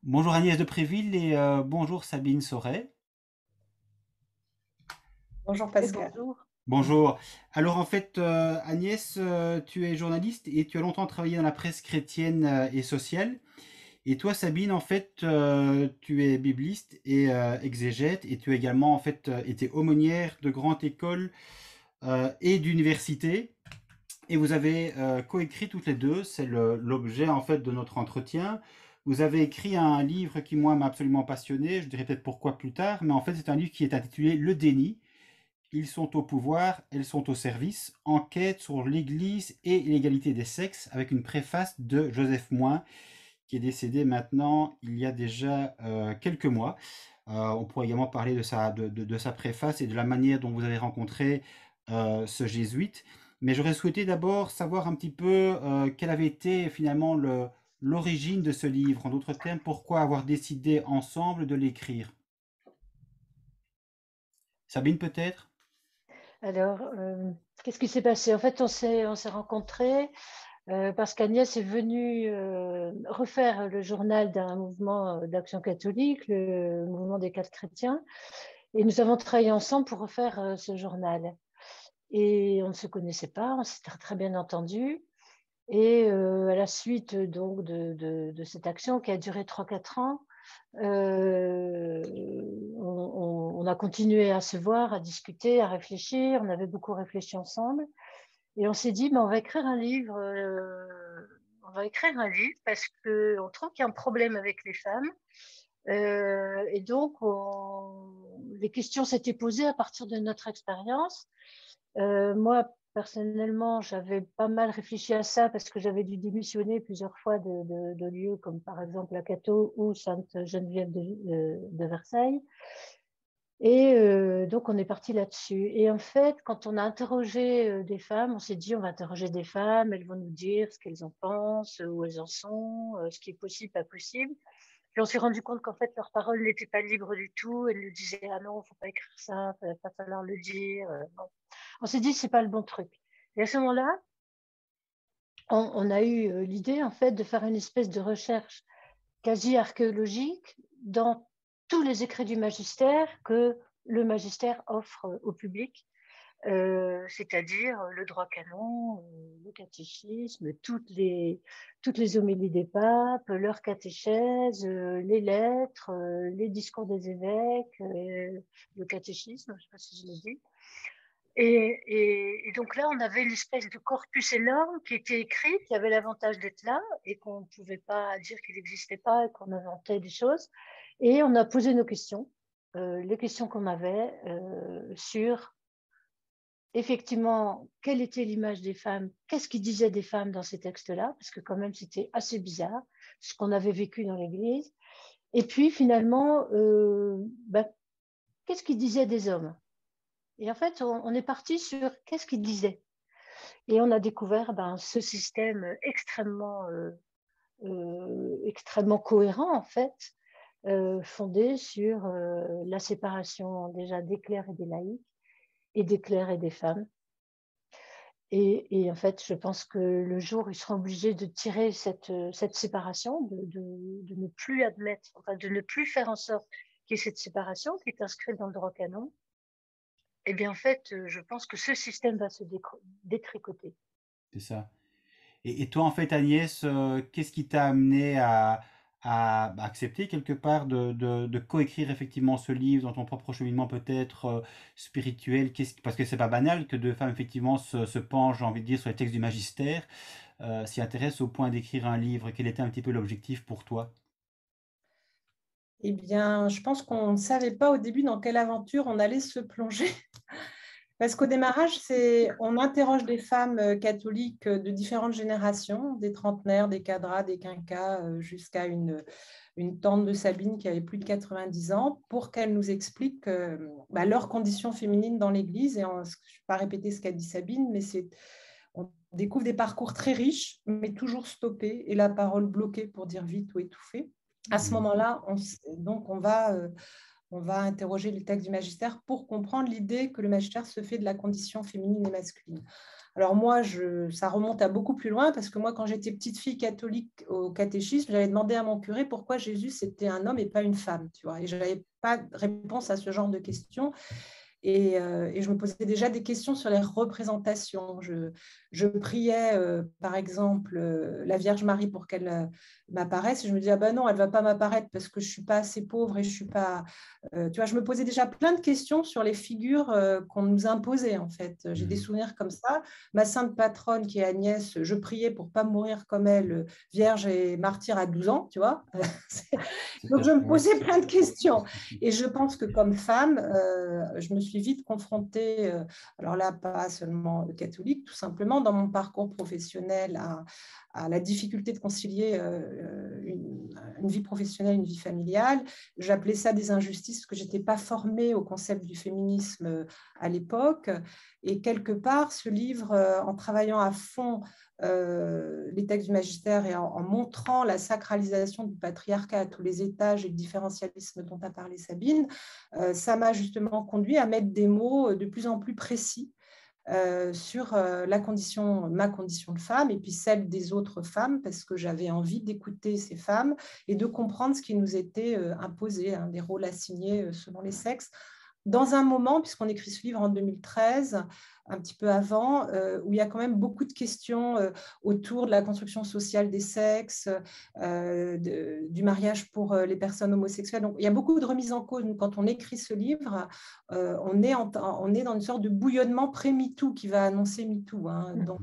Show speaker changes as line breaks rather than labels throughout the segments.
Bonjour Agnès de Préville et bonjour Sabine Sauret.
Bonjour
Et
Pascal.
bonjour.
Bonjour. Alors en fait, Agnès, tu es journaliste et tu as longtemps travaillé dans la presse chrétienne et sociale. Et toi, Sabine, en fait, tu es bibliste et exégète et tu as également en fait été aumônière de grande école et d'université. Et vous avez coécrit toutes les deux, c'est l'objet en fait de notre entretien. Vous avez écrit un livre qui moi m'a absolument passionné, je dirais peut-être pourquoi plus tard, mais en fait c'est un livre qui est intitulé Le déni. Ils sont au pouvoir, elles sont au service, enquête sur l'Église et l'égalité des sexes, avec une préface de Joseph Moin, qui est décédé maintenant il y a déjà quelques mois. On pourrait également parler de sa préface et de la manière dont vous avez rencontré ce jésuite. Mais j'aurais souhaité d'abord savoir un petit peu quelle avait été finalement l'origine de ce livre. En d'autres termes, pourquoi avoir décidé ensemble de l'écrire. Sabine peut-être.
Alors, qu'est-ce qui s'est passé? En fait, on s'est rencontrés parce qu'Agnès est venue refaire le journal d'un mouvement d'action catholique, le mouvement des quatre chrétiens, et nous avons travaillé ensemble pour refaire ce journal. Et on ne se connaissait pas, on s'était très, très bien entendus. Et à la suite donc de cette action qui a duré 3-4 ans, on a continué à se voir, à discuter, à réfléchir. On avait beaucoup réfléchi ensemble. Et on s'est dit, mais on va écrire un livre. On va écrire un livre parce qu'on trouve qu'il y a un problème avec les femmes. Et donc, les questions s'étaient posées à partir de notre expérience. Moi, personnellement, j'avais pas mal réfléchi à ça parce que j'avais dû démissionner plusieurs fois de lieux comme par exemple la Cato ou Sainte-Geneviève de Versailles. Et donc, on est parti là-dessus. Et en fait, quand on a interrogé des femmes, on s'est dit, on va interroger des femmes, elles vont nous dire ce qu'elles en pensent, où elles en sont, ce qui est possible, pas possible. Puis on s'est rendu compte qu'en fait, leurs paroles n'étaient pas libres du tout. Elles nous disaient, ah non, faut pas écrire ça, il va pas falloir le dire. Bon. On s'est dit, c'est pas le bon truc. Et à ce moment-là, on a eu l'idée, en fait, de faire une espèce de recherche quasi archéologique dans tous les écrits du magistère que le magistère offre au public, c'est-à-dire le droit canon, le catéchisme, toutes les homélies des papes, leurs catéchèses, les lettres, les discours des évêques, le catéchisme, je ne sais pas si je l'ai dit. Et donc là, on avait une espèce de corpus énorme qui était écrit, qui avait l'avantage d'être là et qu'on ne pouvait pas dire qu'il n'existait pas et qu'on inventait des choses. Et on a posé nos questions, les questions qu'on avait sur effectivement quelle était l'image des femmes, qu'est-ce qu'ils disaient des femmes dans ces textes-là, parce que quand même c'était assez bizarre ce qu'on avait vécu dans l'Église. Et puis finalement, qu'est-ce qu'ils disaient des hommes? Et en fait, on est parti sur qu'est-ce qu'ils disaient. Et on a découvert ce système extrêmement cohérent, en fait, fondé sur la séparation déjà des clercs et des laïcs, et des clercs et des femmes. Et en fait, je pense que le jour où ils seront obligés de tirer cette séparation, de ne plus admettre, enfin, de ne plus faire en sorte qu'il y ait cette séparation qui est inscrite dans le droit canon, eh bien, en fait, je pense que ce système va se détricoter.
C'est ça. Et toi, en fait, Agnès, qu'est-ce qui t'a amené à accepter quelque part de coécrire effectivement ce livre dans ton propre cheminement peut-être spirituel? Parce que c'est pas banal que deux femmes effectivement se penchent, j'ai envie de dire, sur les textes du magistère, s'y intéressent au point d'écrire un livre. Quel était un petit peu l'objectif pour toi?
Eh bien, je pense qu'on ne savait pas au début dans quelle aventure on allait se plonger. Parce qu'au démarrage, on interroge des femmes catholiques de différentes générations, des trentenaires, des cadras, des quinquas, jusqu'à une tante de Sabine qui avait plus de 90 ans, pour qu'elle nous explique leurs conditions féminines dans l'Église. Et je ne vais pas répéter ce qu'a dit Sabine, mais on découvre des parcours très riches, mais toujours stoppés, et la parole bloquée pour dire vite ou étouffée. À ce
Mhm.
moment-là, donc on va interroger les textes du magistère pour comprendre l'idée que le magistère se fait de la condition féminine et masculine. Alors moi, ça remonte à beaucoup plus loin, parce que moi, quand j'étais petite fille catholique au catéchisme, j'avais demandé à mon curé pourquoi Jésus, c'était un homme et pas une femme, tu vois, et je n'avais pas de réponse à ce genre de questions. Et je me posais déjà des questions sur les représentations. Je priais, par exemple, la Vierge Marie pour qu'elle m'apparaisse. Et je me disais, ah ben non, elle ne va pas m'apparaître parce que je ne suis pas assez pauvre et je suis pas... tu vois, je me posais déjà plein de questions sur les figures qu'on nous imposait, en fait. J'ai des souvenirs comme ça. Ma sainte patronne, qui est Agnès, je priais pour ne pas mourir comme elle, vierge et martyre à 12 ans, tu vois. Donc, je me posais plein de questions. Et je pense que comme femme, je me suis vite confrontée, alors là, pas seulement catholique, tout simplement, dans mon parcours professionnel, à la difficulté de concilier une vie professionnelle, une vie familiale. J'appelais ça des injustices parce que je n'étais pas formée au concept du féminisme à l'époque. Et quelque part, ce livre, en travaillant à fond les textes du magistère et en montrant la sacralisation du patriarcat à tous les étages et le différentialisme dont a parlé Sabine, ça m'a justement conduit à mettre des mots de plus en plus précis sur ma condition de femme et puis celle des autres femmes, parce que j'avais envie d'écouter ces femmes et de comprendre ce qui nous était imposé, hein, des rôles assignés selon les sexes. Dans un moment, puisqu'on écrit ce livre en 2013, un petit peu avant, où il y a quand même beaucoup de questions autour de la construction sociale des sexes, du mariage pour les personnes homosexuelles. Donc, il y a beaucoup de remises en cause. Quand on écrit ce livre, on est dans une sorte de bouillonnement pré-MeToo qui va annoncer MeToo, hein. Donc,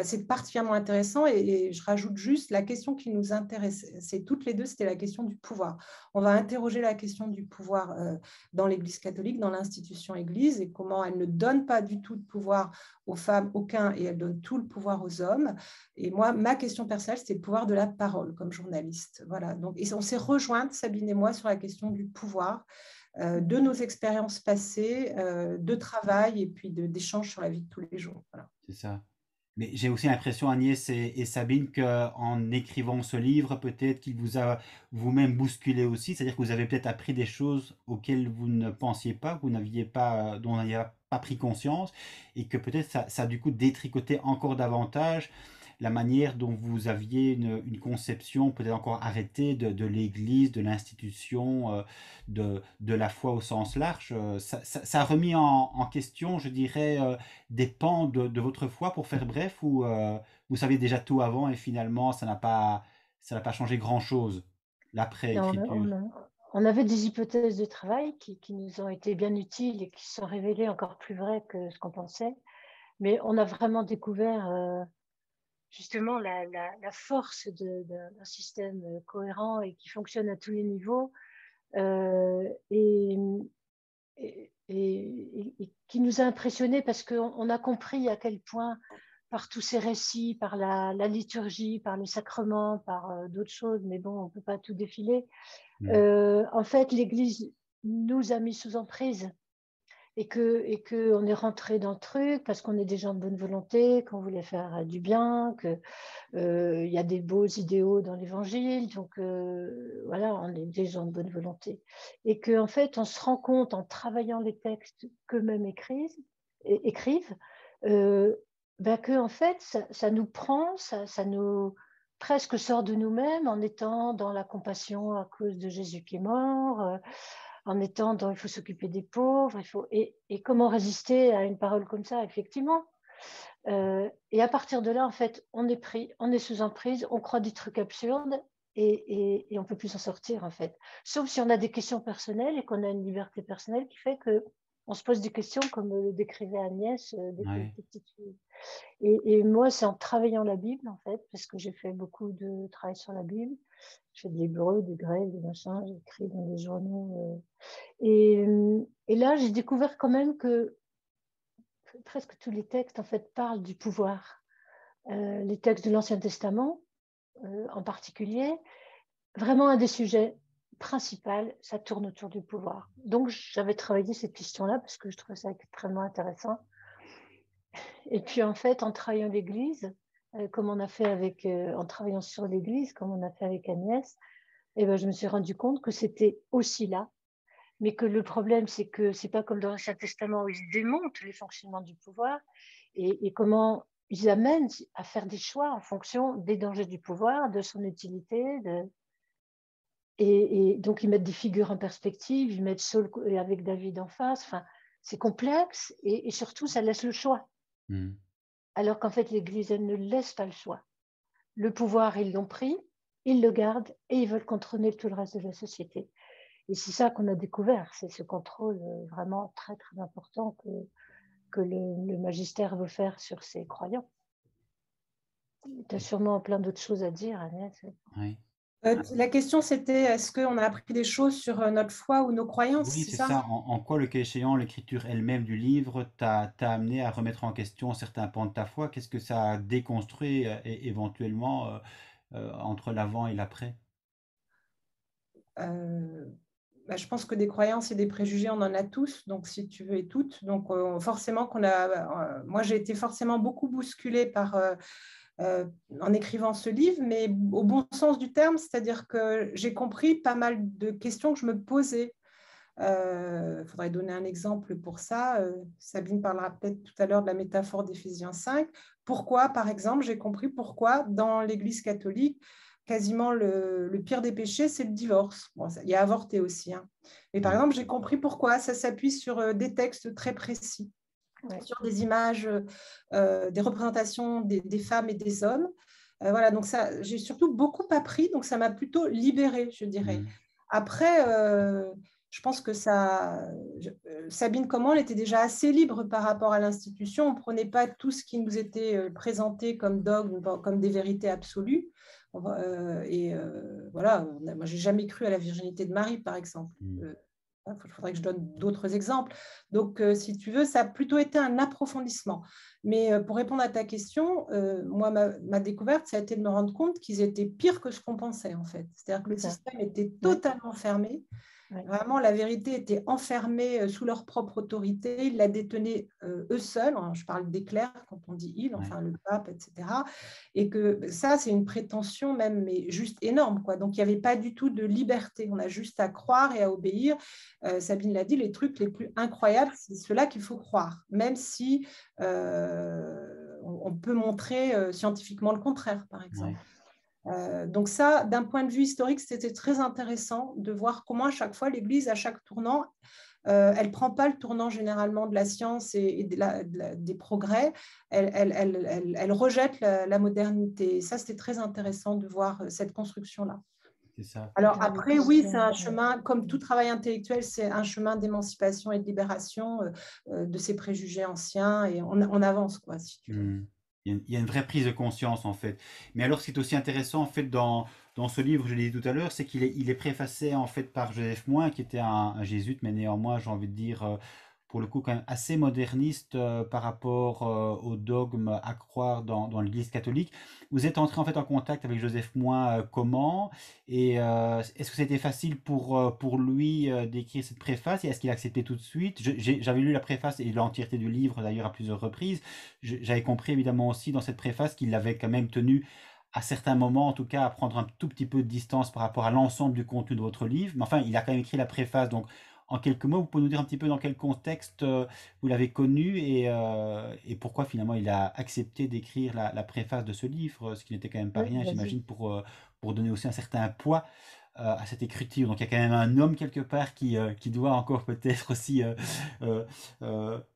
c'est particulièrement intéressant. Et je rajoute juste la question qui nous intéresse, c'est toutes les deux, c'était la question du pouvoir. On va interroger la question du pouvoir dans l'Église catholique, dans l'institution Église, et comment elle ne donne pas du tout de pouvoir aux femmes, aucun, et elle donne tout le pouvoir aux hommes. Et moi, ma question personnelle, c'était le pouvoir de la parole comme journaliste. Voilà. Donc, et on s'est rejointes, Sabine et moi, sur la question du pouvoir, de nos expériences passées, de travail et puis d'échanges sur la vie de tous les jours. Voilà.
C'est ça. Mais j'ai aussi l'impression, Agnès et Sabine, qu'en écrivant ce livre, peut-être qu'il vous a vous-même bousculé aussi, c'est-à-dire que vous avez peut-être appris des choses auxquelles vous ne pensiez pas, que vous n'aviez pas, dont vous n'aviez pas pris conscience, et que peut-être ça a du coup détricoté encore davantage la manière dont vous aviez une conception peut-être encore arrêtée de l'Église, de l'institution, de la foi au sens large. Ça a remis en question, je dirais, des pans de votre foi, pour faire bref, ou vous saviez déjà tout avant et finalement ça n'a pas changé grand-chose, l'après-écriture?
On avait des hypothèses de travail qui nous ont été bien utiles et qui se sont révélées encore plus vraies que ce qu'on pensait. Mais on a vraiment découvert justement la force d'un système cohérent et qui fonctionne à tous les niveaux et qui nous a impressionnés parce qu'on a compris à quel point, par tous ces récits, par la liturgie, par les sacrements, par d'autres choses, mais bon, on ne peut pas tout défiler, en fait, l'Église nous a mis sous emprise. Et que on est rentré dans le truc parce qu'on est des gens de bonne volonté, qu'on voulait faire du bien, que il y a des beaux idéaux dans l'Évangile, donc voilà, on est des gens de bonne volonté. Et qu'en fait, on se rend compte en travaillant les textes qu'eux-mêmes écrivent, que en fait, ça nous prend, ça nous presque sort de nous-mêmes en étant dans la compassion à cause de Jésus qui est mort, en étant dans il faut s'occuper des pauvres, et comment résister à une parole comme ça, effectivement. Et à partir de là, en fait, on est pris, on est sous emprise, on croit des trucs absurdes et on ne peut plus s'en sortir, en fait. Sauf si on a des questions personnelles et qu'on a une liberté personnelle qui fait qu'on se pose des questions, comme le décrivait Agnès, des petites filles. Et moi, c'est en travaillant la Bible, en fait, parce que j'ai fait beaucoup de travail sur la Bible. Je fais de l'hébreu, du grec, des machins, j'écris dans des journaux. Et là, j'ai découvert quand même que presque tous les textes, en fait, parlent du pouvoir. Les textes de l'Ancien Testament, en particulier, vraiment un des sujets principaux, ça tourne autour du pouvoir. Donc, j'avais travaillé cette question-là parce que je trouvais ça extrêmement intéressant. Et puis, en fait, en travaillant l'Église, comme on a fait en travaillant sur l'Église, comme on a fait avec Agnès, je me suis rendu compte que c'était aussi là mais que le problème, c'est que c'est pas comme dans l'Ancien Testament où ils démontent les fonctionnements du pouvoir et comment ils amènent à faire des choix en fonction des dangers du pouvoir, de son utilité. Et donc, ils mettent des figures en perspective, ils mettent Saul avec David en face. Enfin, c'est complexe et surtout, ça laisse le choix.
Mm.
Alors qu'en fait, l'Église, elle ne laisse pas le choix. Le pouvoir, ils l'ont pris, ils le gardent et ils veulent contrôler tout le reste de la société. Et c'est ça qu'on a découvert, c'est ce contrôle vraiment très, très important que le magistère veut faire sur ses croyants. Tu as sûrement plein d'autres choses à dire, Agnès.
Oui.
La question, c'était est-ce qu'on a appris des choses sur notre foi ou nos croyances,
Oui,
c'est
c'est
ça?
ça. En quoi, le cas échéant, l'écriture elle-même du livre t'a amené à remettre en question certains pans de ta foi? Qu'est-ce que ça a déconstruit éventuellement entre l'avant et l'après?
Euh, Bah, je pense que des croyances et des préjugés, on en a tous, donc si tu veux, et toutes. Donc forcément moi j'ai été forcément beaucoup bousculée en écrivant ce livre, mais au bon sens du terme, c'est-à-dire que j'ai compris pas mal de questions que je me posais. Il faudrait donner un exemple pour ça. Sabine parlera peut-être tout à l'heure de la métaphore d'Éphésiens 5. Pourquoi, par exemple, j'ai compris pourquoi dans l'Église catholique, quasiment le pire des péchés, c'est le divorce. Bon, il y a avorté aussi, hein. Mais par
Mm.
exemple, j'ai compris pourquoi ça s'appuie sur des textes très précis,
Ouais.
sur des images, des représentations des femmes et des hommes. Voilà, donc ça, j'ai surtout beaucoup appris, donc ça m'a plutôt libérée, je dirais.
Mm.
Après, je pense que Sabine comme moi, elle était déjà assez libre par rapport à l'institution. On ne prenait pas tout ce qui nous était présenté comme dogme, comme des vérités absolues. Voilà, moi, j'ai jamais cru à la virginité de Marie, par exemple.
Mm.
Il faudrait que je donne d'autres exemples. Donc, si tu veux, ça a plutôt été un approfondissement. Mais pour répondre à ta question, moi, ma découverte, ça a été de me rendre compte qu'ils étaient pires que ce qu'on pensait, en fait. C'est-à-dire que le
Ça.
système était
Ouais.
totalement fermé.
Ouais.
Vraiment, la vérité était enfermée sous leur propre autorité. Ils la détenaient eux seuls. Je parle des clercs quand on dit ils, enfin le pape, etc. Et que ça, c'est une prétention même, mais juste énorme, quoi. Donc, il n'y avait pas du tout de liberté. On a juste à croire et à obéir. Sabine l'a dit, les trucs les plus incroyables, c'est ceux-là qu'il faut croire, même si on peut montrer scientifiquement le contraire, par exemple. Donc ça, d'un point de vue historique, c'était très intéressant de voir comment à chaque fois l'Église, à chaque tournant, elle ne prend pas le tournant généralement de la science et des progrès, elle rejette la modernité. Et ça, c'était très intéressant de voir cette construction-là.
C'est ça.
Alors après, oui, c'est un
Ouais.
chemin, comme tout travail intellectuel, c'est un chemin d'émancipation et de libération de ces préjugés anciens et on avance, quoi, si tu veux.
Mm. Il y a une vraie prise de conscience en fait. Mais alors, ce qui est aussi intéressant en fait dans ce livre, je l'ai dit tout à l'heure, c'est qu'il est préfacé en fait par Joseph Moin, qui était un jésuite, mais néanmoins, j'ai envie de dire, pour le coup, quand même assez moderniste par rapport au dogme à croire dans l'Église catholique. Vous êtes entré en fait en contact avec Joseph Moin comment? Et est-ce que c'était facile pour lui d'écrire cette préface et est-ce qu'il a accepté tout de suite? J'avais lu la préface et l'entièreté du livre d'ailleurs à plusieurs reprises. J'avais compris évidemment aussi dans cette préface qu'il avait quand même tenu à certains moments, en tout cas, à prendre un tout petit peu de distance par rapport à l'ensemble du contenu de votre livre. Mais enfin, il a quand même écrit la préface. Donc, en quelques mots, vous pouvez nous dire un petit peu dans quel contexte vous l'avez connu et pourquoi finalement il a accepté d'écrire la préface de ce livre, ce qui n'était quand même pas
Ouais,
rien,
vas-y.
j'imagine, pour donner aussi un certain poids à cette écriture. Donc il y a quand même un homme quelque part qui doit encore peut-être aussi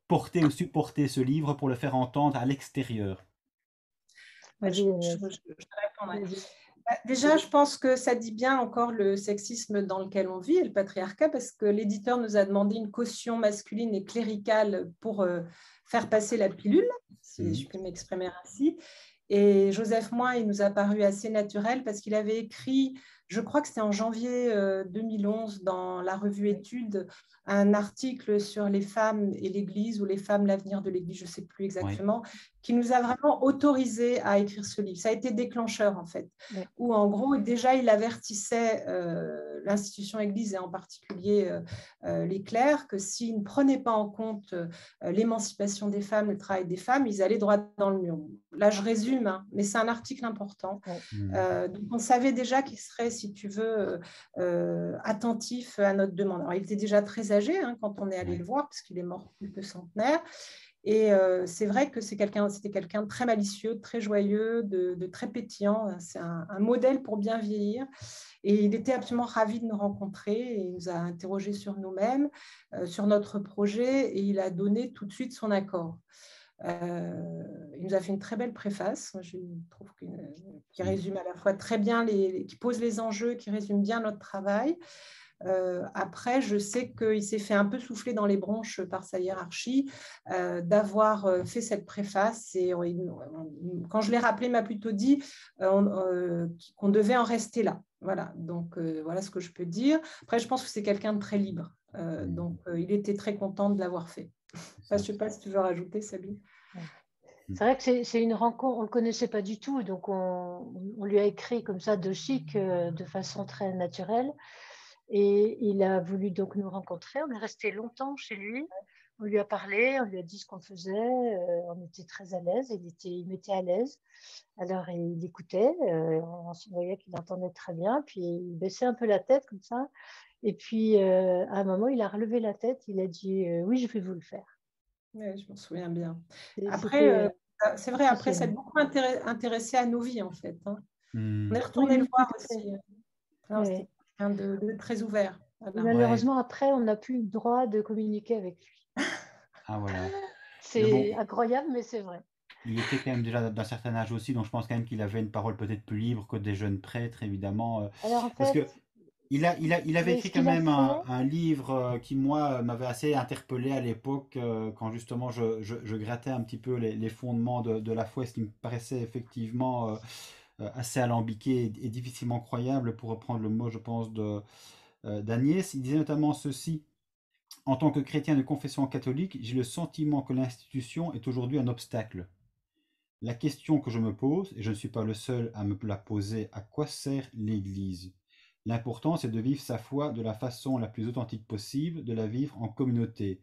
porter ou supporter ce livre pour le faire entendre à l'extérieur.
Vas-y,
Je
Agnès.
répondrai.
Vas-y.
Déjà, je pense que ça dit bien encore le sexisme dans lequel on vit et le patriarcat, parce que l'éditeur nous a demandé une caution masculine et cléricale pour faire passer la pilule, si je peux m'exprimer ainsi. Et Joseph Moin, il nous a paru assez naturel parce qu'il avait écrit, je crois que c'était en janvier 2011, dans la revue Études, un article sur les femmes et l'Église, ou les femmes, l'avenir de l'Église, je ne sais plus
Oui,
exactement, qui nous a vraiment autorisé à écrire ce livre. Ça a été déclencheur, en fait,
Ouais.
où en gros, déjà, il avertissait l'institution Église et en particulier les clercs que s'ils ne prenaient pas en compte l'émancipation des femmes, le travail des femmes, ils allaient droit dans le mur. là je résume, hein, mais c'est un article important. Donc on savait déjà qu'il serait, si tu veux, attentif à notre demande. Alors il était déjà très âgé hein, quand on est allé le voir, parce qu'il est mort plus que centenaire. Et c'est vrai que c'était quelqu'un de très malicieux, de très joyeux, de très pétillant. C'est un modèle pour bien vieillir. Et il était absolument ravi de nous rencontrer. Et il nous a interrogés sur nous-mêmes, sur notre projet, et il a donné tout de suite son accord. Il nous a fait une très belle préface, je trouve, qui résume à la fois très bien, qui pose les enjeux, qui résume bien notre travail. Après, je sais qu'il s'est fait un peu souffler dans les bronches par sa hiérarchie d'avoir fait cette préface. Et quand je l'ai rappelé, il m'a plutôt dit qu'on devait en rester là. Voilà, donc voilà ce que je peux dire. Après, je pense que c'est quelqu'un de très libre. Donc, il était très content de l'avoir fait. Je ne sais pas si tu veux rajouter, Sabine.
C'est vrai que c'est une rencontre, on ne le connaissait pas du tout, donc on lui a écrit comme ça de chic, de façon très naturelle. Et il a voulu donc nous rencontrer. On est resté longtemps chez lui. On lui a parlé, on lui a dit ce qu'on faisait. On était très à l'aise. Il m'était à l'aise. Alors il écoutait. On voyait qu'il entendait très bien. Puis il baissait un peu la tête comme ça. Et puis à un moment, il a relevé la tête. Il a dit oui, je vais vous le faire.
Oui, je m'en souviens bien. Après, c'est vrai, après, ça a beaucoup intéressé à nos vies, en fait. Hein. On est retourné le voir aussi. C'était quelqu'un de très ouvert.
Voilà. Malheureusement, après, on n'a plus le droit de communiquer avec lui.
Ah, voilà.
C'est incroyable, mais c'est vrai.
Il était quand même déjà d'un certain âge aussi, donc je pense quand même qu'il avait une parole peut-être plus libre que des jeunes prêtres, évidemment.
Alors, en fait,
parce que il avait écrit quand même un livre qui, moi, m'avait assez interpellé à l'époque, quand justement je grattais un petit peu les fondements de la foi, ce qui me paraissait effectivement assez alambiqué et difficilement croyable, pour reprendre le mot, je pense, d'Agnès. Il disait notamment ceci: en tant que chrétien de confession catholique, j'ai le sentiment que l'institution est aujourd'hui un obstacle. La question que je me pose, et je ne suis pas le seul à me la poser, à quoi sert l'Église? L'important, c'est de vivre sa foi de la façon la plus authentique possible, de la vivre en communauté.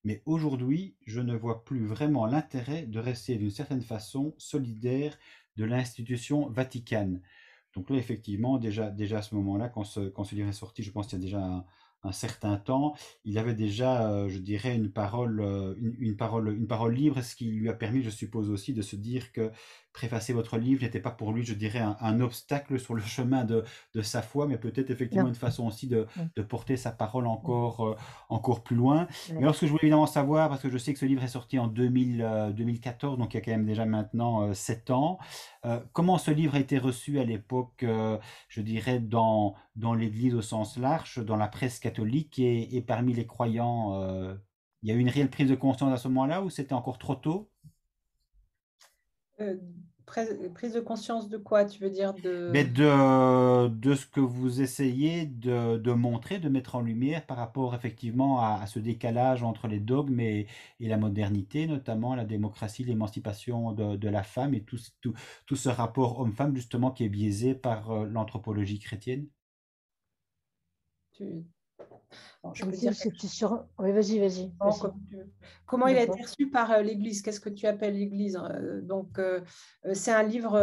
Mais aujourd'hui, je ne vois plus vraiment l'intérêt de rester d'une certaine façon solidaire de l'institution Vaticane. Donc là, effectivement, déjà à ce moment-là, quand ce livre est sorti, je pense qu'il y a déjà un certain temps, il avait déjà, je dirais, une parole libre, ce qui lui a permis, je suppose aussi, de se dire que préfacer votre livre n'était pas pour lui, je dirais, un obstacle sur le chemin de sa foi, mais peut-être effectivement une façon aussi de porter sa parole encore plus loin. Mais alors, ce que je voulais évidemment savoir, parce que je sais que ce livre est sorti en 2014, donc il y a quand même déjà maintenant 7 ans, comment ce livre a été reçu à l'époque, je dirais, dans l'Église au sens large, dans la presse catholique et parmi les croyants? Il y a eu une réelle prise de conscience à ce moment-là, ou c'était encore trop tôt?
Prise de conscience de quoi, tu veux dire
Mais de ce que vous essayez de montrer, de mettre en lumière par rapport effectivement à ce décalage entre les dogmes et la modernité, notamment la démocratie, l'émancipation de la femme, et tout ce rapport homme-femme justement qui est biaisé par l'anthropologie chrétienne.
Alors, je peux dire
Oui, vas-y.
Comment il a été reçu par l'Église? Qu'est-ce que tu appelles l'Église? Donc, c'est un livre,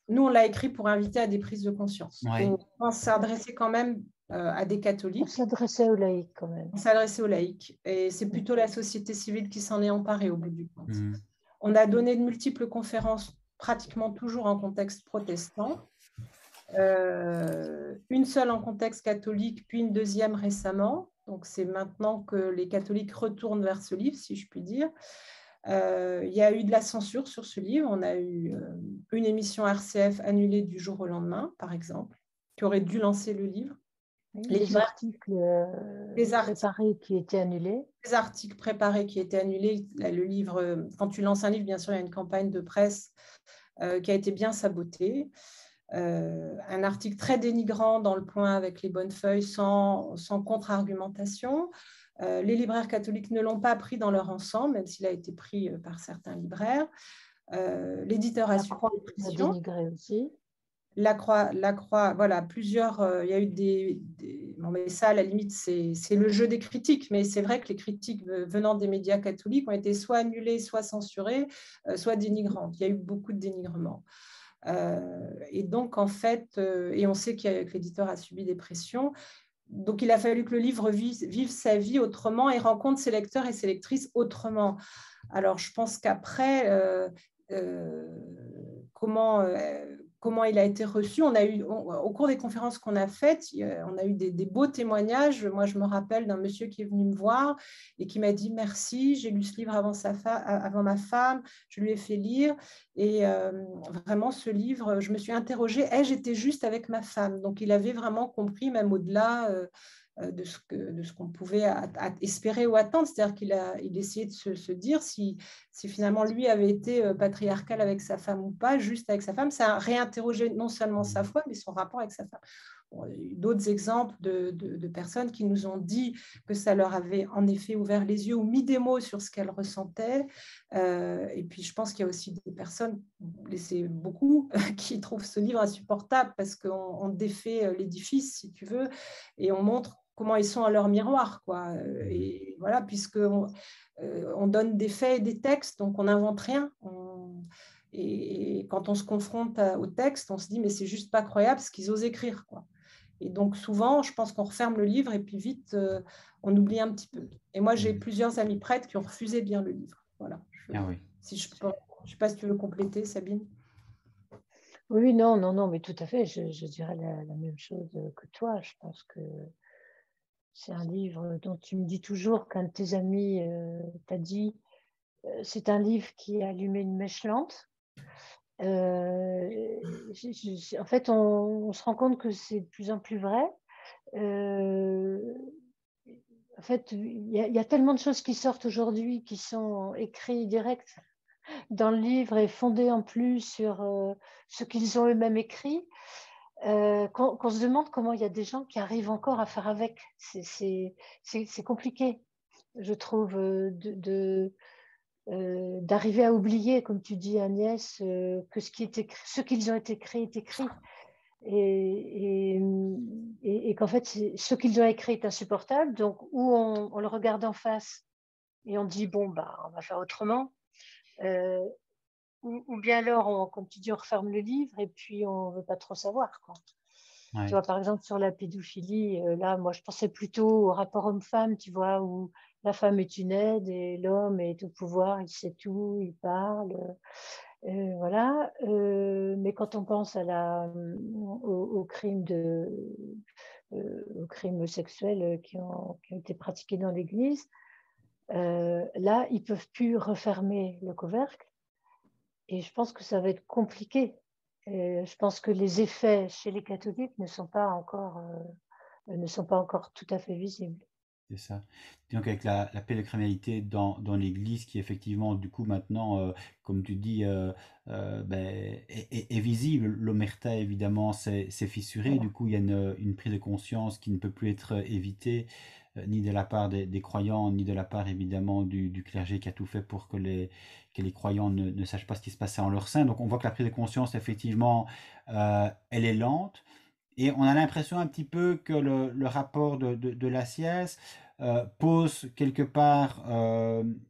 nous, on l'a écrit pour inviter à des prises de conscience.
Ouais.
On s'adressait quand même à des catholiques.
On s'adressait aux laïcs quand même.
On s'adressait aux laïcs. Et c'est plutôt la société civile qui s'en est emparée au bout du compte. On a donné de multiples conférences, pratiquement toujours en contexte protestant. Une seule en contexte catholique, puis une deuxième récemment. Donc, c'est maintenant que les catholiques retournent vers ce livre, si je puis dire. Il y a eu de la censure sur ce livre. On a eu une émission RCF annulée du jour au lendemain, par exemple, qui aurait dû lancer le livre.
Les articles préparés qui étaient annulés.
Les articles préparés qui étaient annulés. Le livre, quand tu lances un livre, bien sûr, il y a une campagne de presse qui a été bien sabotée. Un article très dénigrant dans Le Point avec les bonnes feuilles, sans contre-argumentation. Les libraires catholiques ne l'ont pas pris dans leur ensemble, même s'il a été pris par certains libraires. L'éditeur a su prendre
dénigré aussi.
La Croix, voilà, plusieurs, il y a eu bon, mais ça, à la limite, c'est le jeu des critiques, mais c'est vrai que les critiques venant des médias catholiques ont été soit annulées, soit censurées, soit dénigrantes. Il y a eu beaucoup de dénigrements. Et donc, en fait, et on sait que l'éditeur a subi des pressions, donc il a fallu que le livre vive sa vie autrement et rencontre ses lecteurs et ses lectrices autrement. Alors, je pense qu'après, comment il a été reçu. Au cours des conférences qu'on a faites, on a eu des beaux témoignages. Moi, je me rappelle d'un monsieur qui est venu me voir et qui m'a dit merci, j'ai lu ce livre avant ma femme, je lui ai fait lire. Et vraiment, ce livre, je me suis interrogée, ai-je été juste avec ma femme? Donc, il avait vraiment compris, même au-delà de ce qu'on pouvait espérer ou attendre. C'est-à-dire qu'il essayait de se dire si finalement lui avait été patriarcal avec sa femme ou pas, juste avec sa femme. Ça a réinterrogé non seulement sa foi, mais son rapport avec sa femme. Bon, il y a eu d'autres exemples de personnes qui nous ont dit que ça leur avait en effet ouvert les yeux ou mis des mots sur ce qu'elles ressentaient. Et puis je pense qu'il y a aussi des personnes, et c'est beaucoup, qui trouvent ce livre insupportable parce qu'on défait l'édifice, si tu veux, et on montre comment ils sont à leur miroir, quoi. Et voilà, on donne des faits et des textes, donc on n'invente rien. Et quand on se confronte au texte, on se dit, mais c'est juste pas croyable ce qu'ils osent écrire, quoi. Et donc souvent, je pense qu'on referme le livre et puis vite, on oublie un petit peu. Et moi, j'ai plusieurs amis prêtres qui ont refusé de lire le livre. Voilà.
Ah oui.
Si je ne sais pas si tu veux compléter, Sabine.
Oui, non, non, non, mais tout à fait. Je dirais la même chose que toi. Je pense que c'est un livre dont tu me dis toujours qu'un de tes amis t'a dit c'est un livre qui a allumé une mèche lente. En fait, on se rend compte que c'est de plus en plus vrai. En fait, il y a tellement de choses qui sortent aujourd'hui qui sont écrites direct dans le livre et fondées en plus sur ce qu'ils ont eux-mêmes écrit, qu'on se demande comment il y a des gens qui arrivent encore à faire avec. C'est compliqué, je trouve, d'arriver à oublier, comme tu dis Agnès, que ce qu'ils ont écrit est écrit. Et qu'en fait, ce qu'ils ont écrit est insupportable. Donc, ou on le regarde en face et on dit, bon, bah, on va faire autrement. Ou bien alors, comme tu dis, on referme le livre et puis on ne veut pas trop savoir, quoi.
Ouais.
Tu vois, par exemple, sur la pédophilie, là, moi, je pensais plutôt au rapport homme-femme, tu vois, où la femme est une aide et l'homme est au pouvoir, il sait tout, il parle. Voilà. Mais quand on pense aux crimes aux crimes sexuels qui ont été pratiqués dans l'Église, là, ils ne peuvent plus refermer le couvercle. Et je pense que ça va être compliqué. Et je pense que les effets chez les catholiques ne sont pas encore tout à fait visibles.
C'est ça. Donc avec la pédocriminalité dans l'Église qui effectivement du coup maintenant, comme tu dis, est visible. L'omerta évidemment s'est fissurée.
Voilà.
Du coup il y a une prise de conscience qui ne peut plus être évitée, ni de la part des croyants, ni de la part évidemment du clergé qui a tout fait pour que les croyants ne sachent pas ce qui se passait en leur sein. Donc on voit que la prise de conscience effectivement, elle est lente. Et on a l'impression un petit peu que le rapport de la science pose quelque part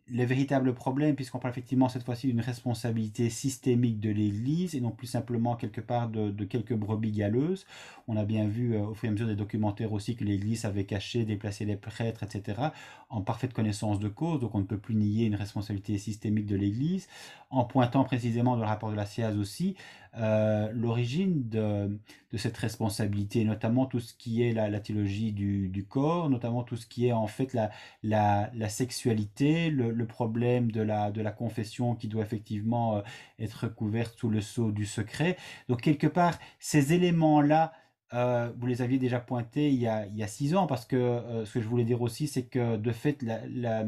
les véritables problèmes, puisqu'on parle effectivement cette fois-ci d'une responsabilité systémique de l'Église et non plus simplement quelque part de quelques brebis galeuses. On a bien vu au fur et à mesure des documentaires aussi que l'Église avait caché, déplacé les prêtres, etc., en parfaite connaissance de cause, donc on ne peut plus nier une responsabilité systémique de l'Église, en pointant précisément dans le rapport de la SIAZ aussi l'origine de cette responsabilité, notamment tout ce qui est la théologie du corps, notamment tout ce qui est en fait la sexualité, le problème de la confession qui doit effectivement être couverte sous le sceau du secret. Donc quelque part, ces éléments-là, vous les aviez déjà pointés il y a 6 ans, parce que ce que je voulais dire aussi, c'est que de fait, la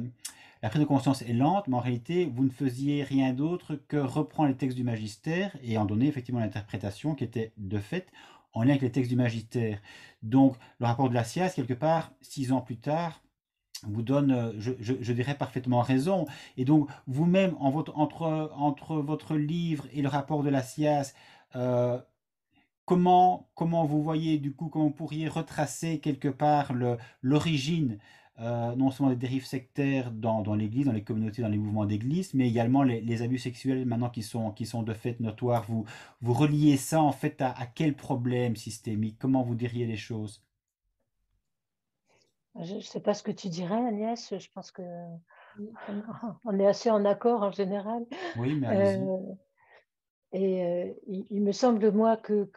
prise de conscience est lente, mais en réalité, vous ne faisiez rien d'autre que reprendre les textes du magistère et en donner effectivement l'interprétation qui était de fait en lien avec les textes du magistère. Donc, le rapport de la SIAZ, quelque part, 6 ans plus tard, vous donne, je dirais, parfaitement raison. Et donc, vous-même, entre votre livre et le rapport de la SIAZ, comment vous voyez, du coup, comment vous pourriez retracer quelque part l'origine, non seulement des dérives sectaires dans l'Église, dans les communautés, dans les mouvements d'Église, mais également les abus sexuels maintenant qui sont de fait notoires. Vous reliez ça en fait à quel problème systémique? Comment vous diriez les choses?
Je ne sais pas ce que tu dirais, Agnès. Je pense que on est assez en accord en général.
Oui, mais allez-y.
Il me semble, moi, que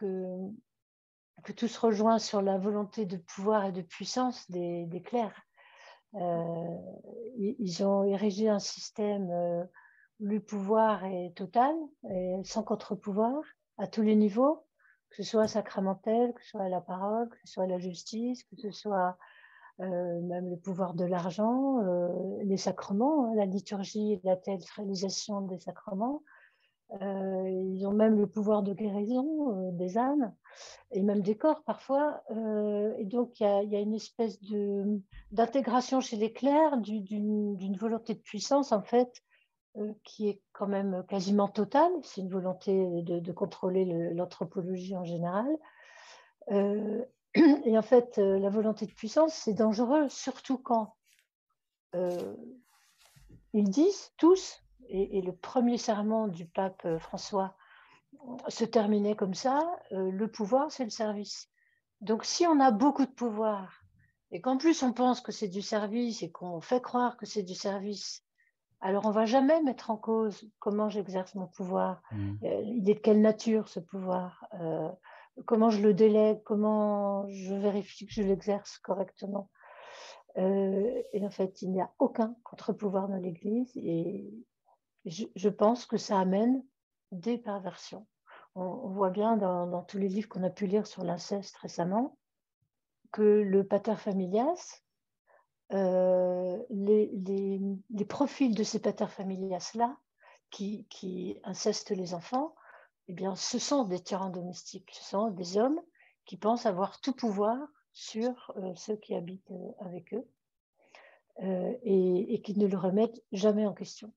tout se rejoint sur la volonté de pouvoir et de puissance des clercs. Ils ont érigé un système où le pouvoir est total, et sans contre-pouvoir, à tous les niveaux, que ce soit sacramentel, que ce soit la parole, que ce soit la justice, que ce soit même le pouvoir de l'argent, les sacrements, hein, la liturgie et la théâtralisation des sacrements. Ils ont même le pouvoir de guérison des âmes et même des corps parfois. Et donc, il y a une espèce d'intégration chez les clercs d'une volonté de puissance, en fait, qui est quand même quasiment totale. C'est une volonté de contrôler l'anthropologie en général. Et en fait, la volonté de puissance, c'est dangereux, surtout quand ils disent tous, et le premier serment du pape François se terminait comme ça, le pouvoir, c'est le service. Donc, si on a beaucoup de pouvoir et qu'en plus on pense que c'est du service et qu'on fait croire que c'est du service, alors on ne va jamais mettre en cause comment j'exerce mon pouvoir, il est de quelle nature ce pouvoir, comment je le délègue, comment je vérifie que je l'exerce correctement. Et en fait, il n'y a aucun contre-pouvoir dans l'Église et je pense que ça amène des perversions. On voit bien dans tous les livres qu'on a pu lire sur l'inceste récemment que le pater familias, les profils de ces pater familias-là, qui incestent les enfants, eh bien, ce sont des tyrans domestiques, ce sont des hommes qui pensent avoir tout pouvoir sur ceux qui habitent avec eux et qui ne le remettent jamais en question.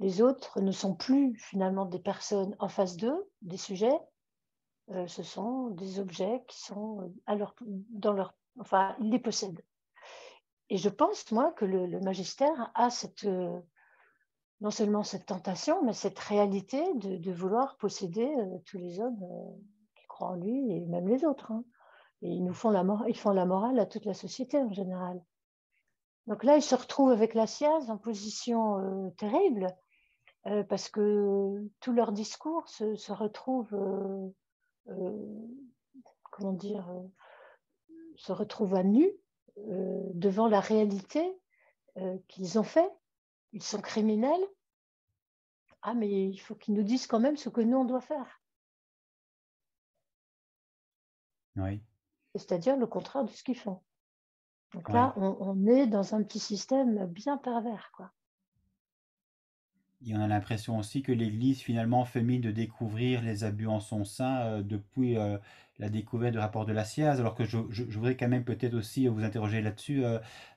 Les autres ne sont plus finalement des personnes en face d'eux, des sujets, ce sont des objets qui sont enfin, ils les possèdent. Et je pense, moi, que le magistère a non seulement cette tentation, mais cette réalité de vouloir posséder tous les hommes qui croient en lui, et même les autres. Hein. Et ils font la morale à toute la société en général. Donc là, ils se retrouvent avec la SIAZ en position terrible, parce que tout leur discours se retrouve, comment dire, se retrouve à nu devant la réalité qu'ils ont fait. Ils sont criminels. Ah, mais il faut qu'ils nous disent quand même ce que nous, on doit faire.
Oui.
C'est-à-dire le contraire de ce qu'ils font. Donc
Oui.
là, on est dans un petit système bien pervers, quoi.
Et on a l'impression aussi que l'Église finalement fait mine de découvrir les abus en son sein depuis la découverte du rapport de la SIAZ, alors que je voudrais quand même peut-être aussi vous interroger là-dessus,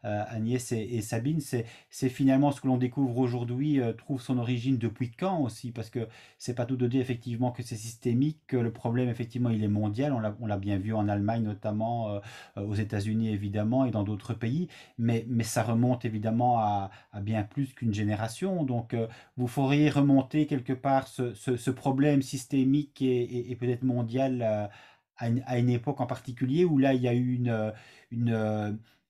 Agnès et Sabine, c'est finalement ce que l'on découvre aujourd'hui trouve son origine depuis quand aussi, parce que c'est pas tout de dire effectivement que c'est systémique, que le problème effectivement il est mondial, on l'a bien vu en Allemagne notamment, aux États-Unis évidemment et dans d'autres pays, mais ça remonte évidemment à bien plus qu'une génération, donc vous feriez remonter quelque part ce problème systémique et peut-être mondial à une époque en particulier où là il y a eu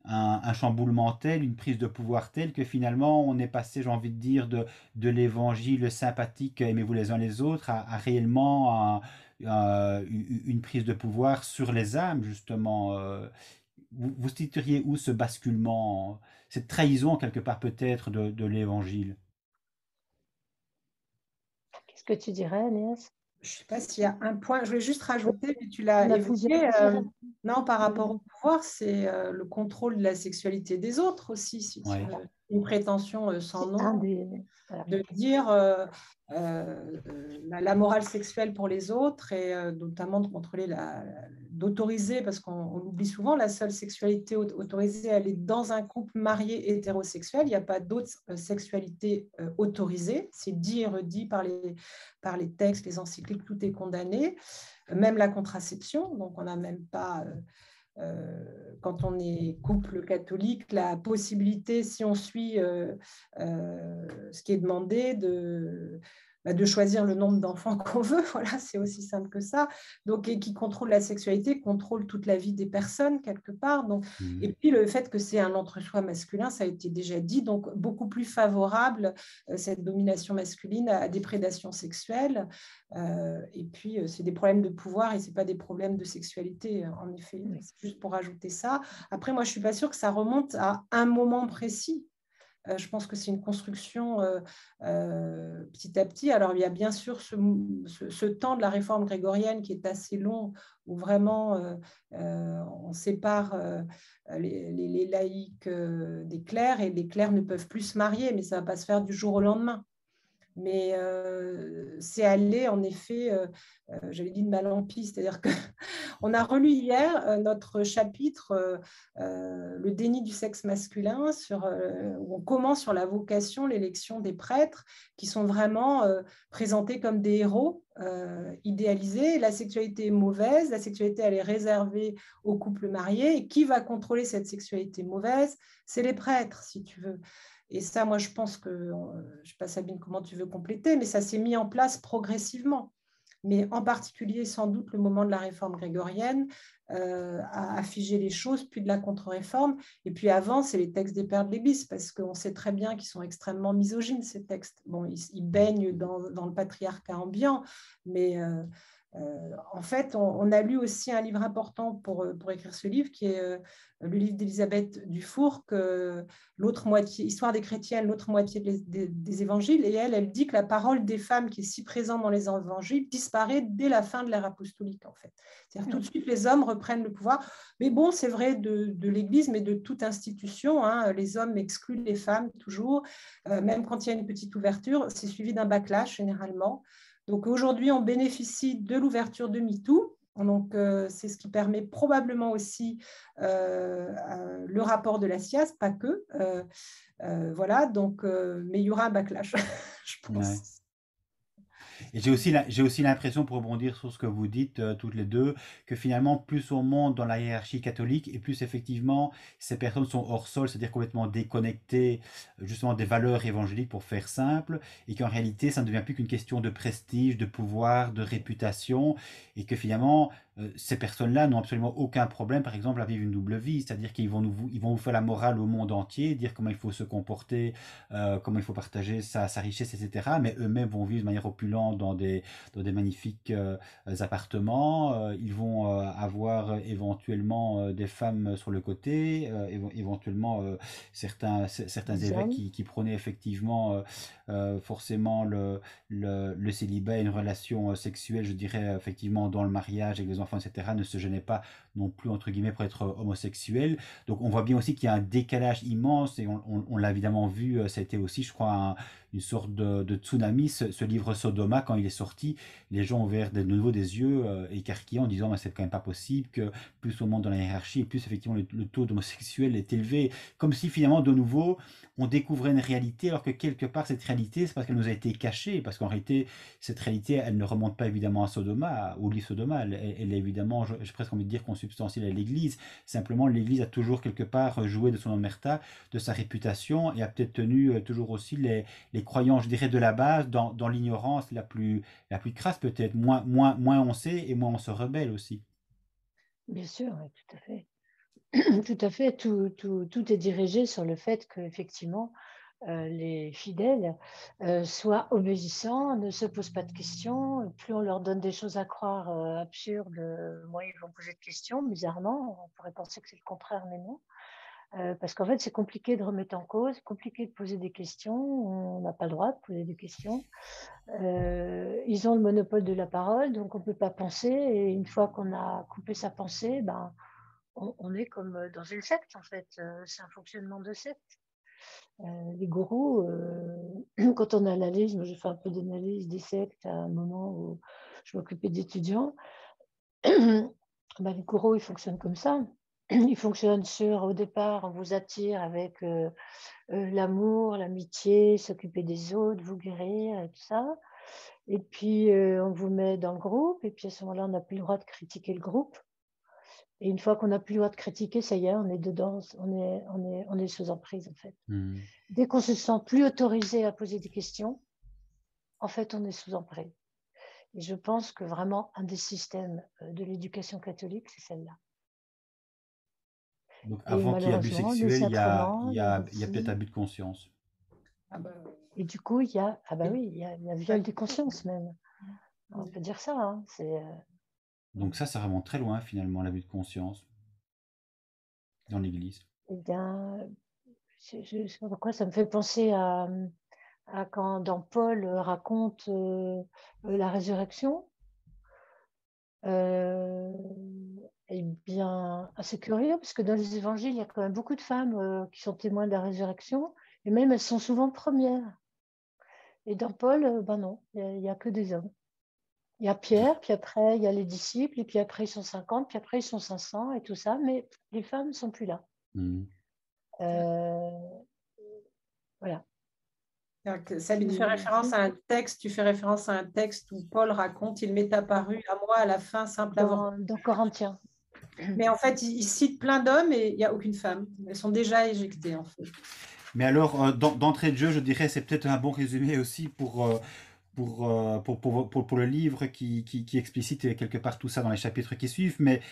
un chamboulement tel, une prise de pouvoir telle que finalement on est passé, j'ai envie de dire, de l'évangile sympathique, aimez-vous les uns les autres, à réellement une prise de pouvoir sur les âmes, justement. Vous situeriez où ce basculement, cette trahison quelque part peut-être de l'évangile?
Qu'est-ce que tu dirais, Agnès?
Je ne sais pas s'il y a un point, je voulais juste rajouter, mais tu l'as
On a plusieurs
évoqué.
dires.
Non, par rapport au pouvoir, c'est le contrôle de la sexualité des autres aussi,
Ouais.
sur une prétention sans
C'est
nom.
un des... Voilà.
De dire la morale sexuelle pour les autres et notamment de contrôler d'autoriser, parce qu'on oublie souvent, la seule sexualité autorisée, elle est dans un couple marié hétérosexuel. Il n'y a pas d'autre sexualité autorisée. C'est dit et redit par les textes, les encycliques, tout est condamné, même la contraception. Donc, on n'a même pas... quand on est couple catholique, la possibilité, si on suit ce qui est demandé, de choisir le nombre d'enfants qu'on veut. Voilà, c'est aussi simple que ça. Donc, et qui contrôle la sexualité, contrôle toute la vie des personnes, quelque part. Donc, et puis, le fait que c'est un entre-soi masculin, ça a été déjà dit, donc beaucoup plus favorable, cette domination masculine, à des prédations sexuelles. Et puis, c'est des problèmes de pouvoir et ce n'est pas des problèmes de sexualité, en effet. C'est juste pour ajouter ça. Après, moi, je ne suis pas sûre que ça remonte à un moment précis. Je pense que c'est une construction petit à petit. Alors, il y a bien sûr ce temps de la réforme grégorienne qui est assez long, où vraiment on sépare les laïcs des clercs, et les clercs ne peuvent plus se marier, mais ça ne va pas se faire du jour au lendemain. Mais c'est allé, en effet, j'avais dit de mal en pis, c'est-à-dire qu'on a relu hier notre chapitre, le déni du sexe masculin, où on commence sur la vocation, l'élection des prêtres, qui sont vraiment présentés comme des héros, idéalisés. La sexualité est mauvaise, la sexualité, elle est réservée aux couples mariés, et qui va contrôler cette sexualité mauvaise? C'est les prêtres, si tu veux. Et ça, moi, je pense que, je ne sais pas, Sabine, comment tu veux compléter, mais ça s'est mis en place progressivement. Mais en particulier, sans doute, le moment de la réforme grégorienne a figé les choses, puis de la contre-réforme. Et puis avant, c'est les textes des pères de l'Église, parce qu'on sait très bien qu'ils sont extrêmement misogynes, ces textes. Bon, ils baignent dans le patriarcat ambiant, mais... en fait, on a lu aussi un livre important pour écrire ce livre, qui est le livre d'Élisabeth Dufour, l'autre moitié, Histoire des chrétiennes, l'autre moitié des évangiles. Et elle dit que la parole des femmes, qui est si présente dans les évangiles, disparaît dès la fin de l'ère apostolique, en fait. C'est-à-dire tout de suite, les hommes reprennent le pouvoir. Mais bon, c'est vrai de l'Église, mais de toute institution, hein. Les hommes excluent les femmes toujours. Même quand il y a une petite ouverture, c'est suivi d'un backlash, généralement. Donc aujourd'hui, on bénéficie de l'ouverture de MeToo. Donc, c'est ce qui permet probablement aussi le rapport de la SIAZ, pas que. Voilà, donc, mais il y aura un backlash, je pense.
Ouais. Et j'ai aussi l'impression, pour rebondir sur ce que vous dites toutes les deux, que finalement, plus on monte dans la hiérarchie catholique, et plus effectivement, ces personnes sont hors sol, c'est-à-dire complètement déconnectées justement des valeurs évangéliques, pour faire simple, et qu'en réalité, ça ne devient plus qu'une question de prestige, de pouvoir, de réputation, et que finalement, ces personnes-là n'ont absolument aucun problème, par exemple, à vivre une double vie, c'est-à-dire qu'ils vont ils vont vous faire la morale au monde entier, dire comment il faut se comporter, comment il faut partager sa richesse, etc. Mais eux-mêmes vont vivre de manière opulente dans des magnifiques appartements. Ils vont avoir éventuellement des femmes sur le côté, éventuellement certains évêques qui prônaient effectivement forcément le célibat et une relation sexuelle, je dirais, effectivement, dans le mariage avec les enfants, etc., ne se gênaient pas non plus, entre guillemets, pour être homosexuels. Donc on voit bien aussi qu'il y a un décalage immense, et on l'a évidemment vu, ça a été aussi, je crois, une sorte de tsunami, ce livre Sodoma, quand il est sorti, les gens ont ouvert de nouveau des yeux écarquillés, en disant c'est quand même pas possible que plus on monte dans la hiérarchie, et plus effectivement le taux d'homosexuels est élevé, comme si finalement de nouveau on découvrait une réalité, alors que quelque part cette réalité, c'est parce qu'elle nous a été cachée, parce qu'en réalité cette réalité, elle ne remonte pas évidemment à Sodoma, au livre Sodoma, elle est évidemment, j'ai presque envie de dire, consubstantielle à l'Église. Simplement, l'Église a toujours quelque part joué de son omerta, de sa réputation, et a peut-être tenu toujours aussi les croyants, je dirais, de la base, dans l'ignorance la plus crasse peut-être. Moins on sait, et moins on se rebelle aussi.
Bien sûr, oui, tout à fait. Tout à fait, tout est dirigé sur le fait qu'effectivement, les fidèles soient obéissants, ne se posent pas de questions. Plus on leur donne des choses à croire absurdes, moins ils vont poser de questions. Bizarrement, on pourrait penser que c'est le contraire, mais non. Parce qu'en fait, c'est compliqué de remettre en cause, compliqué de poser des questions. On n'a pas le droit de poser des questions. Ils ont le monopole de la parole, donc on ne peut pas penser. Et une fois qu'on a coupé sa pensée, ben, on est comme dans une secte, en fait. C'est un fonctionnement de secte. Les gourous, quand on analyse, moi j'ai fait un peu d'analyse des sectes à un moment où je m'occupais d'étudiants, les gourous, ils fonctionnent comme ça. Ils fonctionnent sur, au départ, on vous attire avec l'amour, l'amitié, s'occuper des autres, vous guérir et tout ça. Et puis, on vous met dans le groupe, et puis à ce moment-là, on n'a plus le droit de critiquer le groupe. Et une fois qu'on n'a plus le droit de critiquer, ça y est, on est dedans, on est sous emprise, en fait. Dès qu'on se sent plus autorisé à poser des questions, en fait, on est sous emprise. Et je pense que vraiment, un des systèmes de l'éducation catholique, c'est celle-là.
Donc,
Et
avant qu'il y ait abus
malheureusement, les
sexuel,
sacrements,
il y
les
a peut-être
récits.
abus de conscience.
Et du coup, il y a, oui, il y a viol des consciences même. On peut dire ça. Hein,
Donc ça vraiment très loin, finalement, l'abus de conscience dans l'Église.
Eh bien, je sais pas pourquoi, ça me fait penser à quand dans Paul raconte la résurrection. Eh bien, assez curieux, parce que dans les évangiles, il y a quand même beaucoup de femmes qui sont témoins de la résurrection, et même elles sont souvent premières. Et dans Paul, ben non, il n'y a que des hommes. Il y a Pierre, puis après, il y a les disciples, et puis après, ils sont 50, puis après, ils sont 500, et tout ça, mais les femmes ne sont plus là. Voilà.
Sabine fait référence à un texte, tu fais référence à un texte où Paul raconte « Il m'est apparu à moi à la fin, simple avortement ».
Dans Corinthiens.
Mais en fait, il cite plein d'hommes et il n'y a aucune femme. Elles sont déjà éjectées, en fait.
Mais alors, d'entrée de jeu, je dirais, c'est peut-être un bon résumé aussi pour le livre qui explicite quelque part tout ça dans les chapitres qui suivent, mais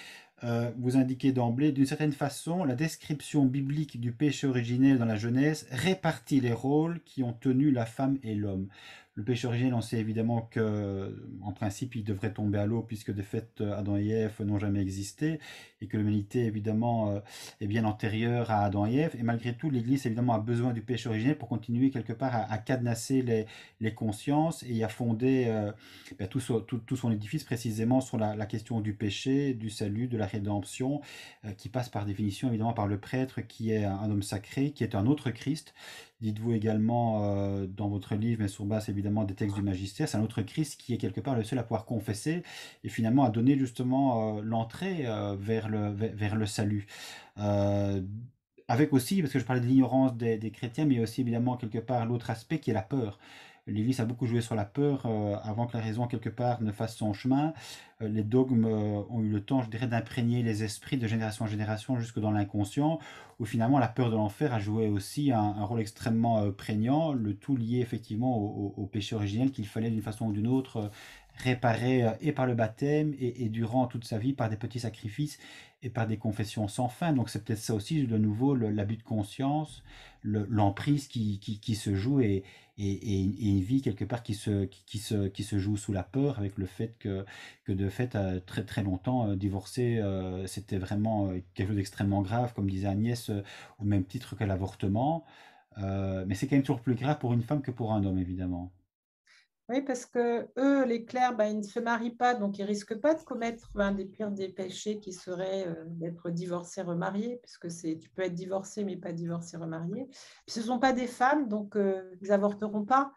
vous indiquez d'emblée, d'une certaine façon, la description biblique du péché originel dans la Genèse répartit les rôles qui ont tenu la femme et l'homme. Le péché originel, on sait évidemment qu'en principe, il devrait tomber à l'eau, puisque de fait, Adam et Ève n'ont jamais existé, et que l'humanité, évidemment, est bien antérieure à Adam et Ève. Et malgré tout, l'Église, évidemment, a besoin du péché originel pour continuer quelque part à cadenasser les consciences et à fonder tout son édifice précisément sur la question du péché, du salut, de la rédemption, qui passe par définition évidemment par le prêtre qui est un homme sacré, qui est un autre Christ. Dites-vous également dans votre livre, mais sur base évidemment des textes du magistère, c'est un autre Christ qui est quelque part le seul à pouvoir confesser et finalement à donner justement l'entrée vers le salut. Avec aussi, parce que je parlais de l'ignorance des chrétiens, mais aussi évidemment quelque part l'autre aspect qui est la peur. L'Église a beaucoup joué sur la peur avant que la raison quelque part ne fasse son chemin. Les dogmes ont eu le temps, je dirais, d'imprégner les esprits de génération en génération jusque dans l'inconscient, où finalement la peur de l'enfer a joué aussi un rôle extrêmement prégnant, le tout lié effectivement au péché originel qu'il fallait d'une façon ou d'une autre réparer et par le baptême et durant toute sa vie par des petits sacrifices et par des confessions sans fin. Donc c'est peut-être ça aussi, de nouveau, l'abus de conscience, l'emprise qui se joue et une vie quelque part qui se joue sous la peur, avec le fait que de fait très très longtemps divorcer c'était vraiment quelque chose d'extrêmement grave, comme disait Agnès, au même titre que l'avortement. Mais c'est quand même toujours plus grave pour une femme que pour un homme, évidemment.
Oui, parce que eux, les clercs, ils ne se marient pas, donc ils ne risquent pas de commettre un des pires des péchés qui serait d'être divorcé, remarié, puisque tu peux être divorcé, mais pas divorcé, remarié. Puis ce ne sont pas des femmes, donc ils n'avorteront pas.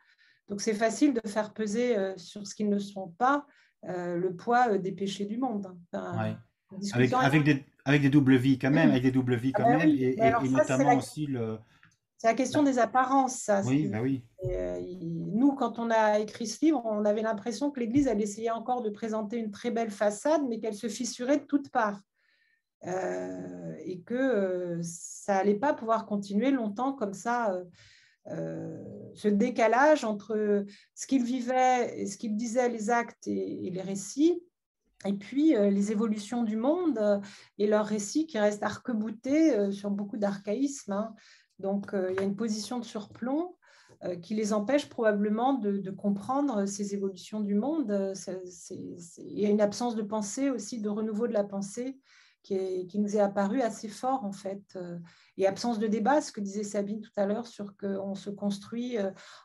Donc c'est facile de faire peser sur ce qu'ils ne sont pas le poids des péchés du monde. Enfin,
avec,
discussion
avec des doubles vies quand même, avec des doubles vies quand même,
oui. Mais alors
et
ça,
notamment aussi le...
c'est la question des apparences, ça. Si
Oui,
tu veux.
bah oui.
Nous, quand on a écrit ce livre, on avait l'impression que l'Église, elle essayait encore de présenter une très belle façade, mais qu'elle se fissurait de toutes parts. Et que ça n'allait pas pouvoir continuer longtemps comme ça, ce décalage entre ce qu'ils vivaient, et ce qu'ils disaient, les actes et les récits, et puis les évolutions du monde et leurs récits qui restent arc-boutés sur beaucoup d'archaïsmes. Hein. Donc, il y a une position de surplomb qui les empêche probablement de comprendre ces évolutions du monde. Il y a une absence de pensée aussi, de renouveau de la pensée qui nous est apparue assez fort, en fait. Et absence de débat, ce que disait Sabine tout à l'heure, sur qu'on se construit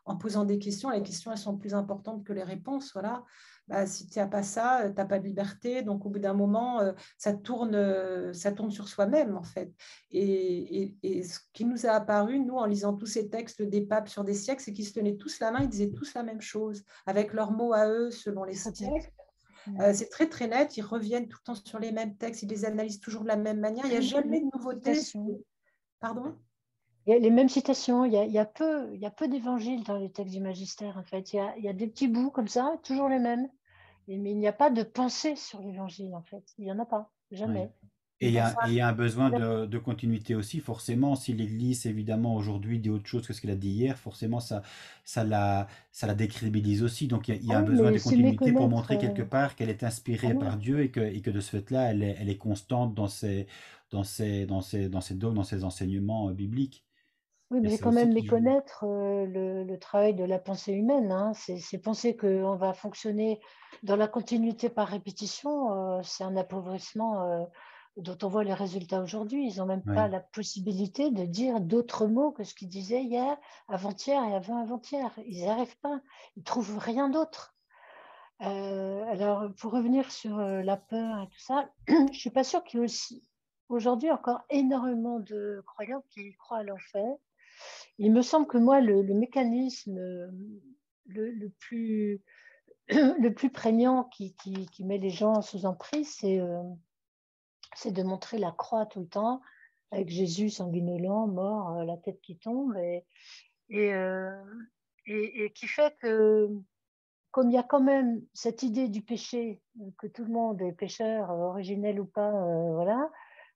en posant des questions. Les questions, elles sont plus importantes que les réponses, voilà. bah, si tu n'as pas ça, tu n'as pas de liberté. Donc, au bout d'un moment, ça tourne sur soi-même, en fait. Et ce qui nous a apparu, nous, en lisant tous ces textes des papes sur des siècles, c'est qu'ils se tenaient tous la main, ils disaient tous la même chose, avec leurs mots à eux, selon les
Très bien.
siècles. C'est très, très net. Ils reviennent tout le temps sur les mêmes textes. Ils les analysent toujours de la même manière. Il n'y a jamais de nouveauté.
Citation.
Pardon?
Il y a les mêmes citations, il y a peu d'évangiles dans les textes du magistère, en fait. Il y a des petits bouts comme ça, toujours les mêmes. Mais il n'y a pas de pensée sur l'évangile, en fait. Il n'y en a pas,
Oui.
jamais.
Et
Ils
il y
vont
a,
faire
et il y a un besoin de continuité aussi, forcément. Si l'Église, évidemment, aujourd'hui dit autre chose que ce qu'elle a dit hier, forcément, ça la décrédibilise aussi. Donc, il y
ah
a un
oui,
besoin
mais
de
c'est
continuité pour
méconnaître.
montrer quelque part qu'elle est
Ah
inspirée
oui,
par Dieu et que de ce fait-là, elle est constante dans ses dogmes, dans ses enseignements bibliques.
oui,
Il y
mais
a
c'est
ça
quand
aussi
même
qui joue.
méconnaître le travail de la pensée humaine, hein. C'est penser qu'on va fonctionner dans la continuité par répétition, c'est un appauvrissement dont on voit les résultats aujourd'hui. Ils n'ont même pas
Oui,
la possibilité de dire d'autres mots que ce qu'ils disaient hier, avant-hier et avant-avant-hier. Ils n'y arrivent pas. Ils trouvent rien d'autre. Alors, pour revenir sur la peur et tout ça, je ne suis pas sûre qu'il y ait aussi aujourd'hui encore énormément de croyants qui croient à l'enfer. Il me semble que moi, le mécanisme le plus, le plus prégnant qui met les gens sous emprise, c'est de montrer la croix tout le temps, avec Jésus sanguinolent, mort, la tête qui tombe, et, euh, et qui fait que, comme il y a quand même cette idée du péché, que tout le monde est pécheur, originel ou pas, voilà,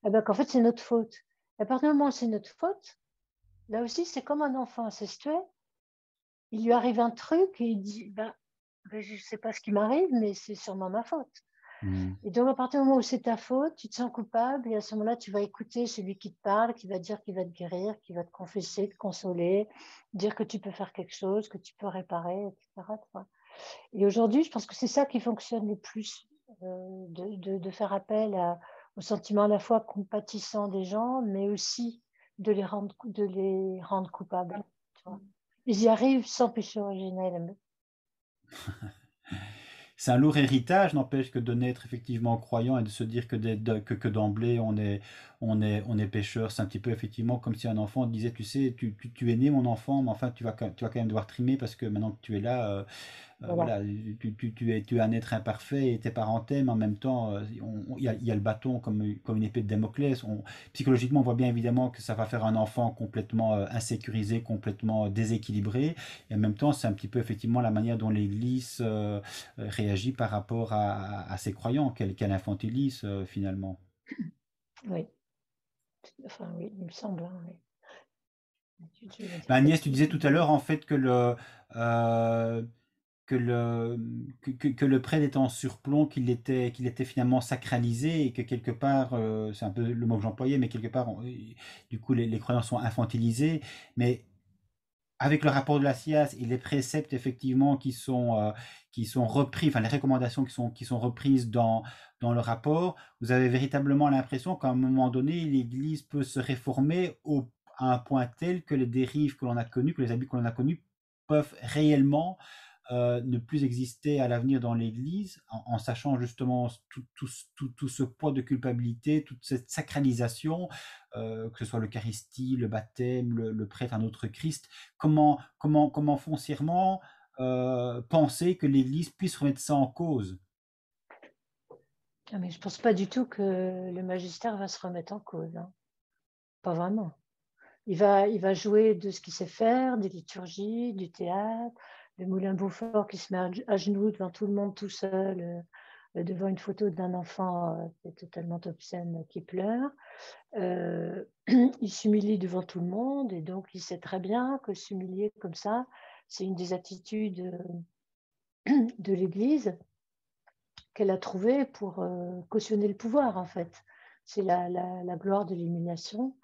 eh ben, qu'en fait, c'est notre faute. À partir du moment où c'est notre faute, là aussi, c'est comme un enfant incestueux. Il lui arrive un truc et il dit ben, je ne sais pas ce qui m'arrive, mais c'est sûrement ma faute.
mm,
Et donc, à partir du moment où c'est ta faute, tu te sens coupable et à ce moment-là, tu vas écouter celui qui te parle, qui va dire qu'il va te guérir, qui va te confesser, te consoler, dire que tu peux faire quelque chose, que tu peux réparer, etc. Et aujourd'hui, je pense que c'est ça qui fonctionne le plus, de faire appel au sentiment à la fois compatissant des gens, mais aussi de les rendre coupables. Tu vois. Ils y arrivent sans péché originel.
c'est un lourd héritage, n'empêche que de naître effectivement croyant et de se dire que d'emblée on est pécheur. C'est un petit peu effectivement comme si un enfant disait, tu sais, tu es né mon enfant, mais enfin tu vas quand même devoir trimer parce que maintenant que tu es là,
Voilà.
voilà, tu es un être imparfait et tes parents t'aiment, en même temps, il y a le bâton comme une épée de Damoclès. Psychologiquement, on voit bien évidemment que ça va faire un enfant complètement insécurisé, complètement déséquilibré. Et en même temps, c'est un petit peu effectivement la manière dont l'Église réagit par rapport à ses croyants, qu'elle infantilise finalement.
Oui. Enfin, oui, il me semble, hein, oui. Tu veux dire
Ben,
quelque
Agnès, tu
chose?
disais tout à l'heure en fait euh, que le prêtre était en surplomb, qu'il était finalement sacralisé et que quelque part, c'est un peu le mot que j'employais, mais quelque part, du coup, les croyants sont infantilisés. Mais avec le rapport de la SIAZ et les préceptes effectivement qui sont repris, enfin les recommandations qui sont reprises dans le rapport, vous avez véritablement l'impression qu'à un moment donné, l'Église peut se réformer à un point tel que les dérives que l'on a connues, que les abus que l'on a connus peuvent réellement ne plus exister à l'avenir dans l'Église, en sachant justement tout ce poids de culpabilité, toute cette sacralisation, que ce soit l'Eucharistie, le baptême, le prêtre, un autre Christ. Comment foncièrement penser que l'Église puisse remettre ça en cause?
Ah, mais je ne pense pas du tout que le magistère va se remettre en cause, hein. Pas vraiment. Il va jouer de ce qu'il sait faire, des liturgies, du théâtre, le Moulin Beaufort qui se met à genoux devant tout le monde tout seul, devant une photo d'un enfant qui est totalement obscène, qui pleure. Il s'humilie devant tout le monde et donc il sait très bien que s'humilier comme ça, c'est une des attitudes de l'Église qu'elle a trouvée pour cautionner le pouvoir, en fait. C'est la gloire de l'humiliation.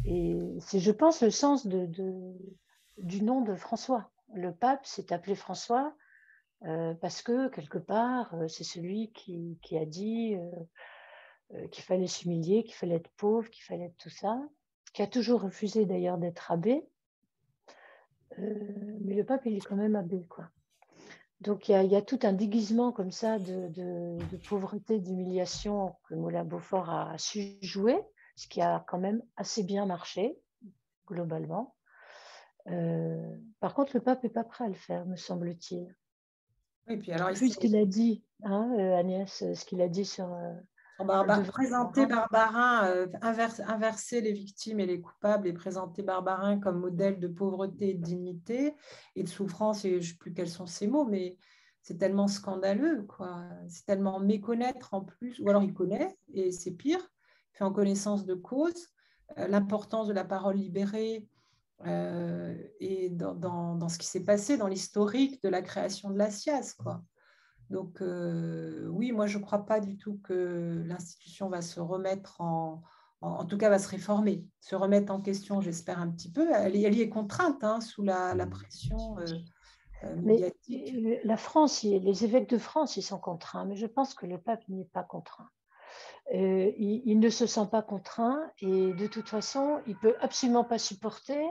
Et c'est, je pense, le sens du nom de François. Le pape s'est appelé François parce que, quelque part, c'est celui qui a dit qu'il fallait s'humilier, qu'il fallait être pauvre, qu'il fallait être tout ça, qui a toujours refusé d'ailleurs d'être abbé. Mais le pape, il est quand même abbé, quoi. Donc, il y a tout un déguisement comme ça de pauvreté, d'humiliation que Moulin-Beaufort a su jouer, ce qui a quand même assez bien marché, globalement. Par contre, le pape n'est pas prêt à le faire, me semble-t-il.
Et puis alors,
Vu ce qu'il a dit, hein, Agnès, ce qu'il a dit sur devant
présenter
Barbarin.
Barbarin, inverser les victimes et les coupables et présenter Barbarin comme modèle de pauvreté et de dignité et de souffrance, et je ne sais plus quels sont ces mots, mais c'est tellement scandaleux, quoi. C'est tellement méconnaître en plus, ou alors il connaît, et c'est pire, il fait en connaissance de cause, l'importance de la parole libérée et dans ce qui s'est passé, dans l'historique de la création de la SIAZ, quoi. Donc, oui, moi, je ne crois pas du tout que l'institution va se remettre en tout cas, va se réformer, se remettre en question, j'espère un petit peu. Elle y est contrainte hein, sous la pression médiatique.
Mais la France, les évêques de France, ils sont contraints, mais je pense que le pape n'est pas contraint. Il ne se sent pas contraint et de toute façon, il ne peut absolument pas supporter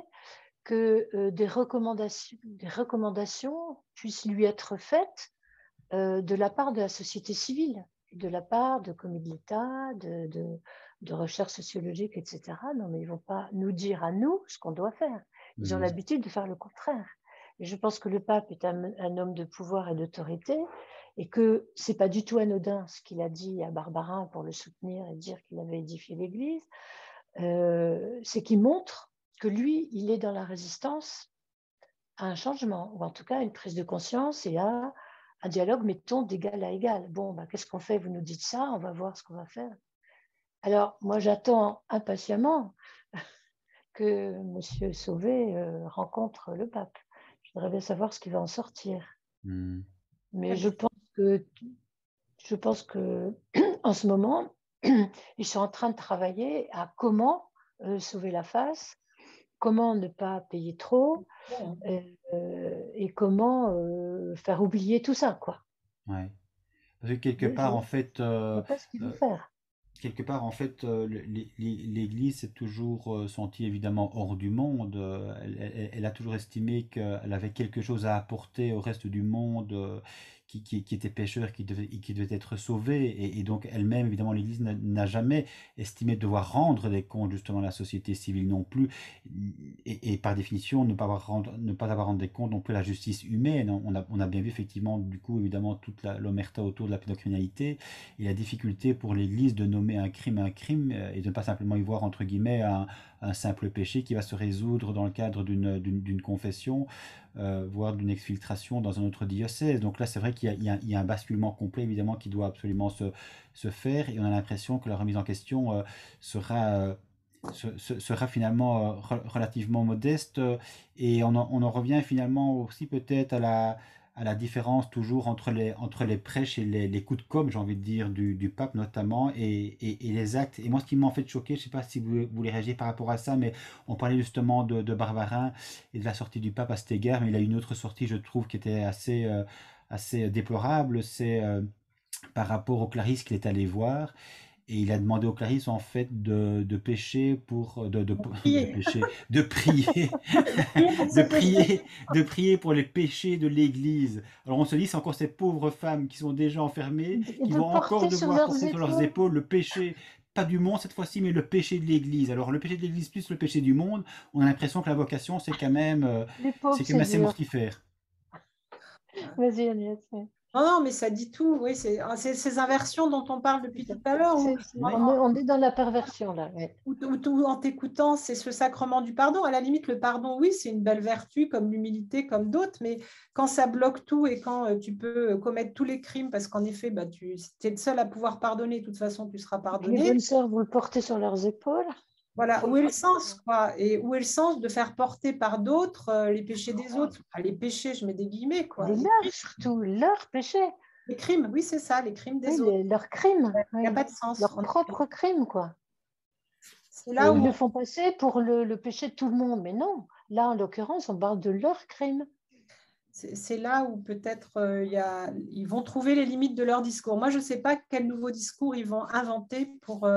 que des recommandations puissent lui être faites de la part de la société civile, de la part de commis de l'État, de recherche sociologique, etc. Non, mais ils ne vont pas nous dire à nous ce qu'on doit faire. Ils ont l'habitude de faire le contraire. Et je pense que le pape est un homme de pouvoir et d'autorité et que ce n'est pas du tout anodin ce qu'il a dit à Barbarin pour le soutenir et dire qu'il avait édifié l'Église. C'est qu'il montre que lui, il est dans la résistance à un changement, ou en tout cas à une prise de conscience et à un dialogue, mettons, d'égal à égal. Bon, qu'est-ce qu'on fait? Vous nous dites ça, on va voir ce qu'on va faire. Alors, moi, j'attends impatiemment que M. Sauvé rencontre le pape. Je voudrais bien savoir ce qui va en sortir. Mais je pense que en ce moment, ils sont en train de travailler à comment sauver la face, comment ne pas payer trop et comment faire oublier tout ça, quoi.
Ouais. Parce que quelque part, en fait,
Je sais pas ce qu'il faut faire.
quelque part, en fait, l'Église s'est toujours sentie évidemment hors du monde. Elle a toujours estimé qu'elle avait quelque chose à apporter au reste du monde qui était pécheur, qui devait être sauvé. Et donc, elle-même, évidemment, l'Église n'a jamais estimé devoir rendre des comptes justement à la société civile non plus. Et par définition, ne pas avoir rendre des comptes non plus à la justice humaine. On a bien vu effectivement, du coup, évidemment, toute l'omerta autour de la pédocriminalité et la difficulté pour l'Église de nommer un crime et de ne pas simplement y voir entre guillemets un simple péché qui va se résoudre dans le cadre d'une confession, voire d'une exfiltration dans un autre diocèse. Donc là, c'est vrai qu'il y a un basculement complet évidemment qui doit absolument se faire et on a l'impression que la remise en question sera finalement relativement modeste et on en revient finalement aussi peut-être à la différence toujours entre les prêches et les coups de com', j'ai envie de dire, du pape notamment, et les actes. Et moi, ce qui m'a en fait choqué, je ne sais pas si vous voulez réagir par rapport à ça, mais on parlait justement de Barbarin et de la sortie du pape à cet égard, mais il a une autre sortie, je trouve, qui était assez déplorable, c'est par rapport aux Clarisse qu'il est allé voir. Et il a demandé aux Clarisse en fait de pécher de pécher, de prier, de prier pour les péchés de l'Église. Alors on se dit c'est encore ces pauvres femmes qui sont déjà enfermées, qui vont encore devoir porter sur leurs épaules le péché, pas du monde cette fois-ci, mais le péché de l'Église. Alors le péché de l'Église plus le péché du monde, on a l'impression que la vocation c'est quand même assez mortifère.
Vas-y, Agnès.
Non, mais ça dit tout. Oui, c'est ces inversions dont on parle depuis tout à l'heure.
On est dans la perversion, là. Ouais.
Où en t'écoutant, c'est ce sacrement du pardon. À la limite, le pardon, oui, c'est une belle vertu, comme l'humilité, comme d'autres, mais quand ça bloque tout et quand tu peux commettre tous les crimes, parce qu'en effet, tu es le seul à pouvoir pardonner, de toute façon, tu seras pardonné.
Les bonnes sœurs, vous le portez sur leurs épaules.
Voilà, où est le sens, quoi? Et où est le sens de faire porter par d'autres les péchés des autres? Enfin, les péchés, je mets des guillemets, quoi.
Les leurs, surtout, leurs péchés.
Les crimes, oui, c'est ça, les crimes des autres.
Leurs crimes.
Il n'y a pas de sens.
Leurs propres crimes, quoi.
Là où
ils le font passer pour le péché de tout le monde, mais non. Là, en l'occurrence, on parle de leurs crimes.
C'est là où peut-être ils vont trouver les limites de leur discours. Moi, je ne sais pas quel nouveau discours ils vont inventer pour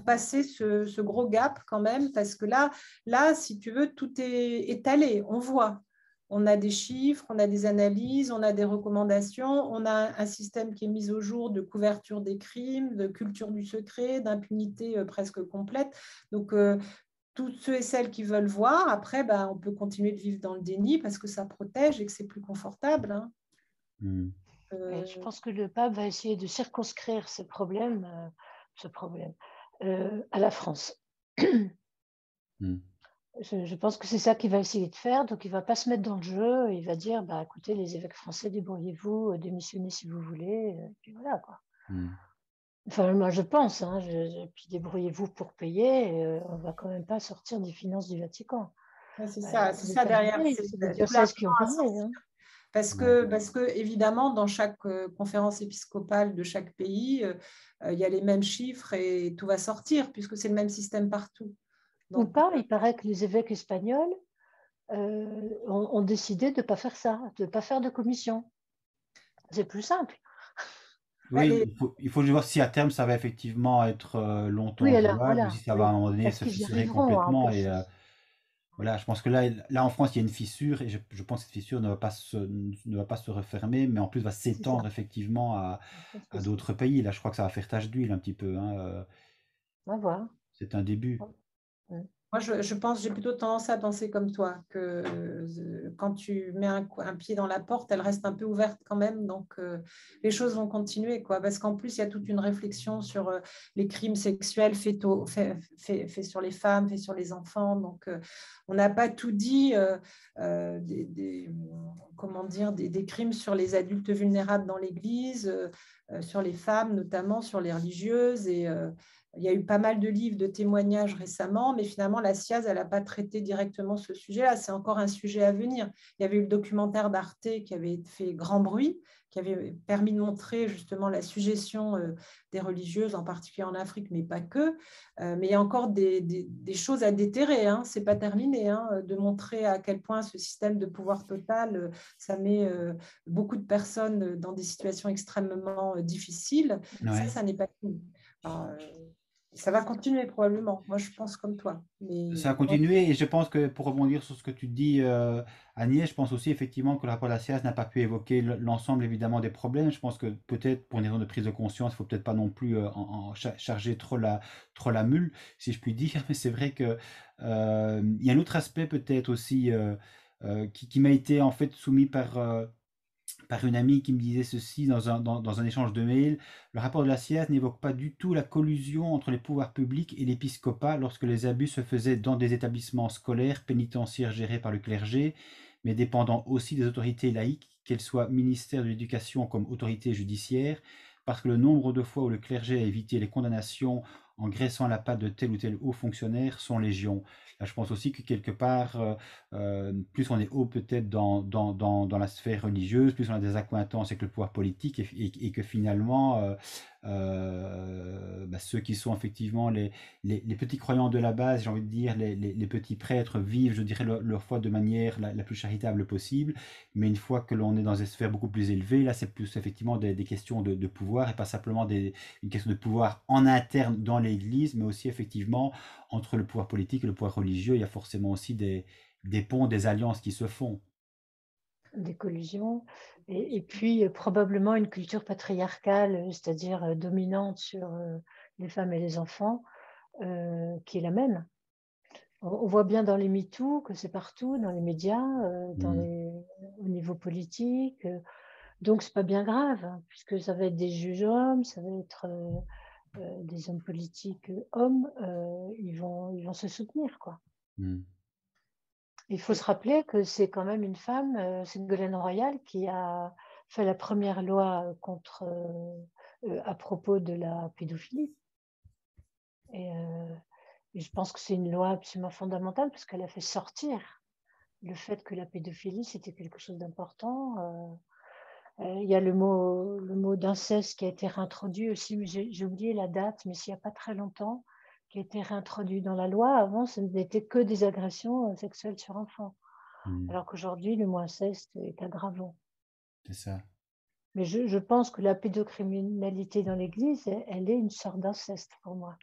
passer ce gros gap quand même, parce que là, si tu veux, tout est étalé, on voit. on a des chiffres, on a des analyses, on a des recommandations, on a un système qui est mis au jour de couverture des crimes, de culture du secret, d'impunité presque complète. Donc, tous ceux et celles qui veulent voir, après, on peut continuer de vivre dans le déni parce que ça protège et que c'est plus confortable. Hein.
Mm.
Et je pense que le pape va essayer de circonscrire ce problème à la France.
Mm.
Je pense que c'est ça qu'il va essayer de faire. Donc, il ne va pas se mettre dans le jeu. Il va dire, écoutez, les évêques français, débrouillez-vous, démissionnez si vous voulez. Et puis voilà, quoi.
Mm.
Enfin, moi, je pense. Hein, puis débrouillez-vous pour payer. On ne va quand même pas sortir des finances du Vatican.
Ouais, c'est
Vous
ça
êtes
derrière.
obligés.
C'est
C'est les
tout l'argent
diocèses qui ont
à
payé.
sortir.
Hein.
Parce
Ouais.
que, évidemment, dans chaque conférence épiscopale de chaque pays, il y a les mêmes chiffres et tout va sortir puisque c'est le même système partout.
Ou
Donc,
pas, il paraît que les évêques espagnols ont décidé de ne pas faire ça, de ne pas faire de commission. C'est plus simple.
Oui, il faut voir si à terme ça va effectivement être
Oui,
longtemps
alors
jouable ou
voilà,
si ça va à
oui.
un moment donné
Est-ce
se
qu'ils y
fissurer
arriveront à
complètement. Et
empêcher?
voilà, je pense que là en France, il y a une fissure et je pense que cette fissure ne va pas se refermer, mais en plus va
C'est ça.
s'étendre effectivement
Je pense que
à
c'est.
d'autres pays. Là, je crois que ça va faire tache d'huile un petit peu, hein,
On va voir.
c'est un début.
moi, je pense, j'ai plutôt tendance à penser comme toi, que quand tu mets un pied dans la porte, elle reste un peu ouverte quand même. Donc, les choses vont continuer, quoi. Parce qu'en plus, il y a toute une réflexion sur les crimes sexuels faits sur les femmes, faits sur les enfants. Donc, on n'a pas tout dit comment dire, des crimes sur les adultes vulnérables dans l'Église, sur les femmes notamment, sur les religieuses. Et il y a eu pas mal de livres, de témoignages récemment, mais finalement, la SIAZ, elle n'a pas traité directement ce sujet-là. C'est encore un sujet à venir. Il y avait eu le documentaire d'Arte qui avait fait grand bruit, qui avait permis de montrer justement la suggestion des religieuses, en particulier en Afrique, mais pas que. Mais il y a encore des choses à déterrer. Hein. Ce n'est pas terminé, hein, de montrer à quel point ce système de pouvoir total, ça met beaucoup de personnes dans des situations extrêmement difficiles.
Ouais.
Ça n'est pas fini. Alors, ça va continuer probablement. Moi, je pense comme toi. Mais
Ça a continué et je pense que pour rebondir sur ce que tu dis, Agnès, je pense aussi effectivement que le rapport de la CIAS n'a pas pu évoquer l'ensemble évidemment des problèmes. Je pense que peut-être pour une raison de prise de conscience, il faut peut-être pas non plus charger trop la mule, si je puis dire. Mais c'est vrai que il y a un autre aspect peut-être aussi qui m'a été en fait soumis par une amie qui me disait ceci dans un échange de mails. Le rapport de la CIAS n'évoque pas du tout la collusion entre les pouvoirs publics et l'épiscopat lorsque les abus se faisaient dans des établissements scolaires, pénitentiaires gérés par le clergé, mais dépendant aussi des autorités laïques, qu'elles soient ministère de l'Éducation comme autorité judiciaire, parce que le nombre de fois où le clergé a évité les condamnations en graissant la patte de tel ou tel haut fonctionnaire sont légion. Là, je pense aussi que quelque part, plus on est haut peut-être dans la sphère religieuse, plus on a des accointances avec le pouvoir politique et que finalement, ceux qui sont effectivement les petits croyants de la base, j'ai envie de dire, les petits prêtres vivent, je dirais, leur foi de manière la plus charitable possible, mais une fois que l'on est dans des sphères beaucoup plus élevées, là c'est plus effectivement des questions de pouvoir et pas simplement une question de pouvoir en interne dans l'Église, mais aussi effectivement entre le pouvoir politique et le pouvoir religieux, il y a forcément aussi des ponts, des alliances qui se font.
Des collusions. Et puis, probablement une culture patriarcale, c'est-à-dire dominante sur les femmes et les enfants, qui est la même. On voit bien dans les MeToo que c'est partout, dans les médias, au niveau politique. Donc, c'est pas bien grave, hein, puisque ça va être des juges hommes, ça va être des hommes politiques hommes, ils vont se soutenir, quoi.
Mm.
Il faut se rappeler que c'est quand même une femme, Ségolène Royal, qui a fait la première loi à propos de la pédophilie. Et je pense que c'est une loi absolument fondamentale parce qu'elle a fait sortir le fait que la pédophilie, c'était quelque chose d'important. Il y a le mot d'inceste qui a été réintroduit aussi, mais j'ai oublié la date, mais s'il n'y a pas très longtemps, qui a été réintroduit dans la loi. Avant, ce n'était que des agressions sexuelles sur enfants.
Mm.
Alors qu'aujourd'hui, le mot inceste est aggravant.
C'est ça.
Mais je pense que la pédocriminalité dans l'Église, elle est une sorte d'inceste pour moi.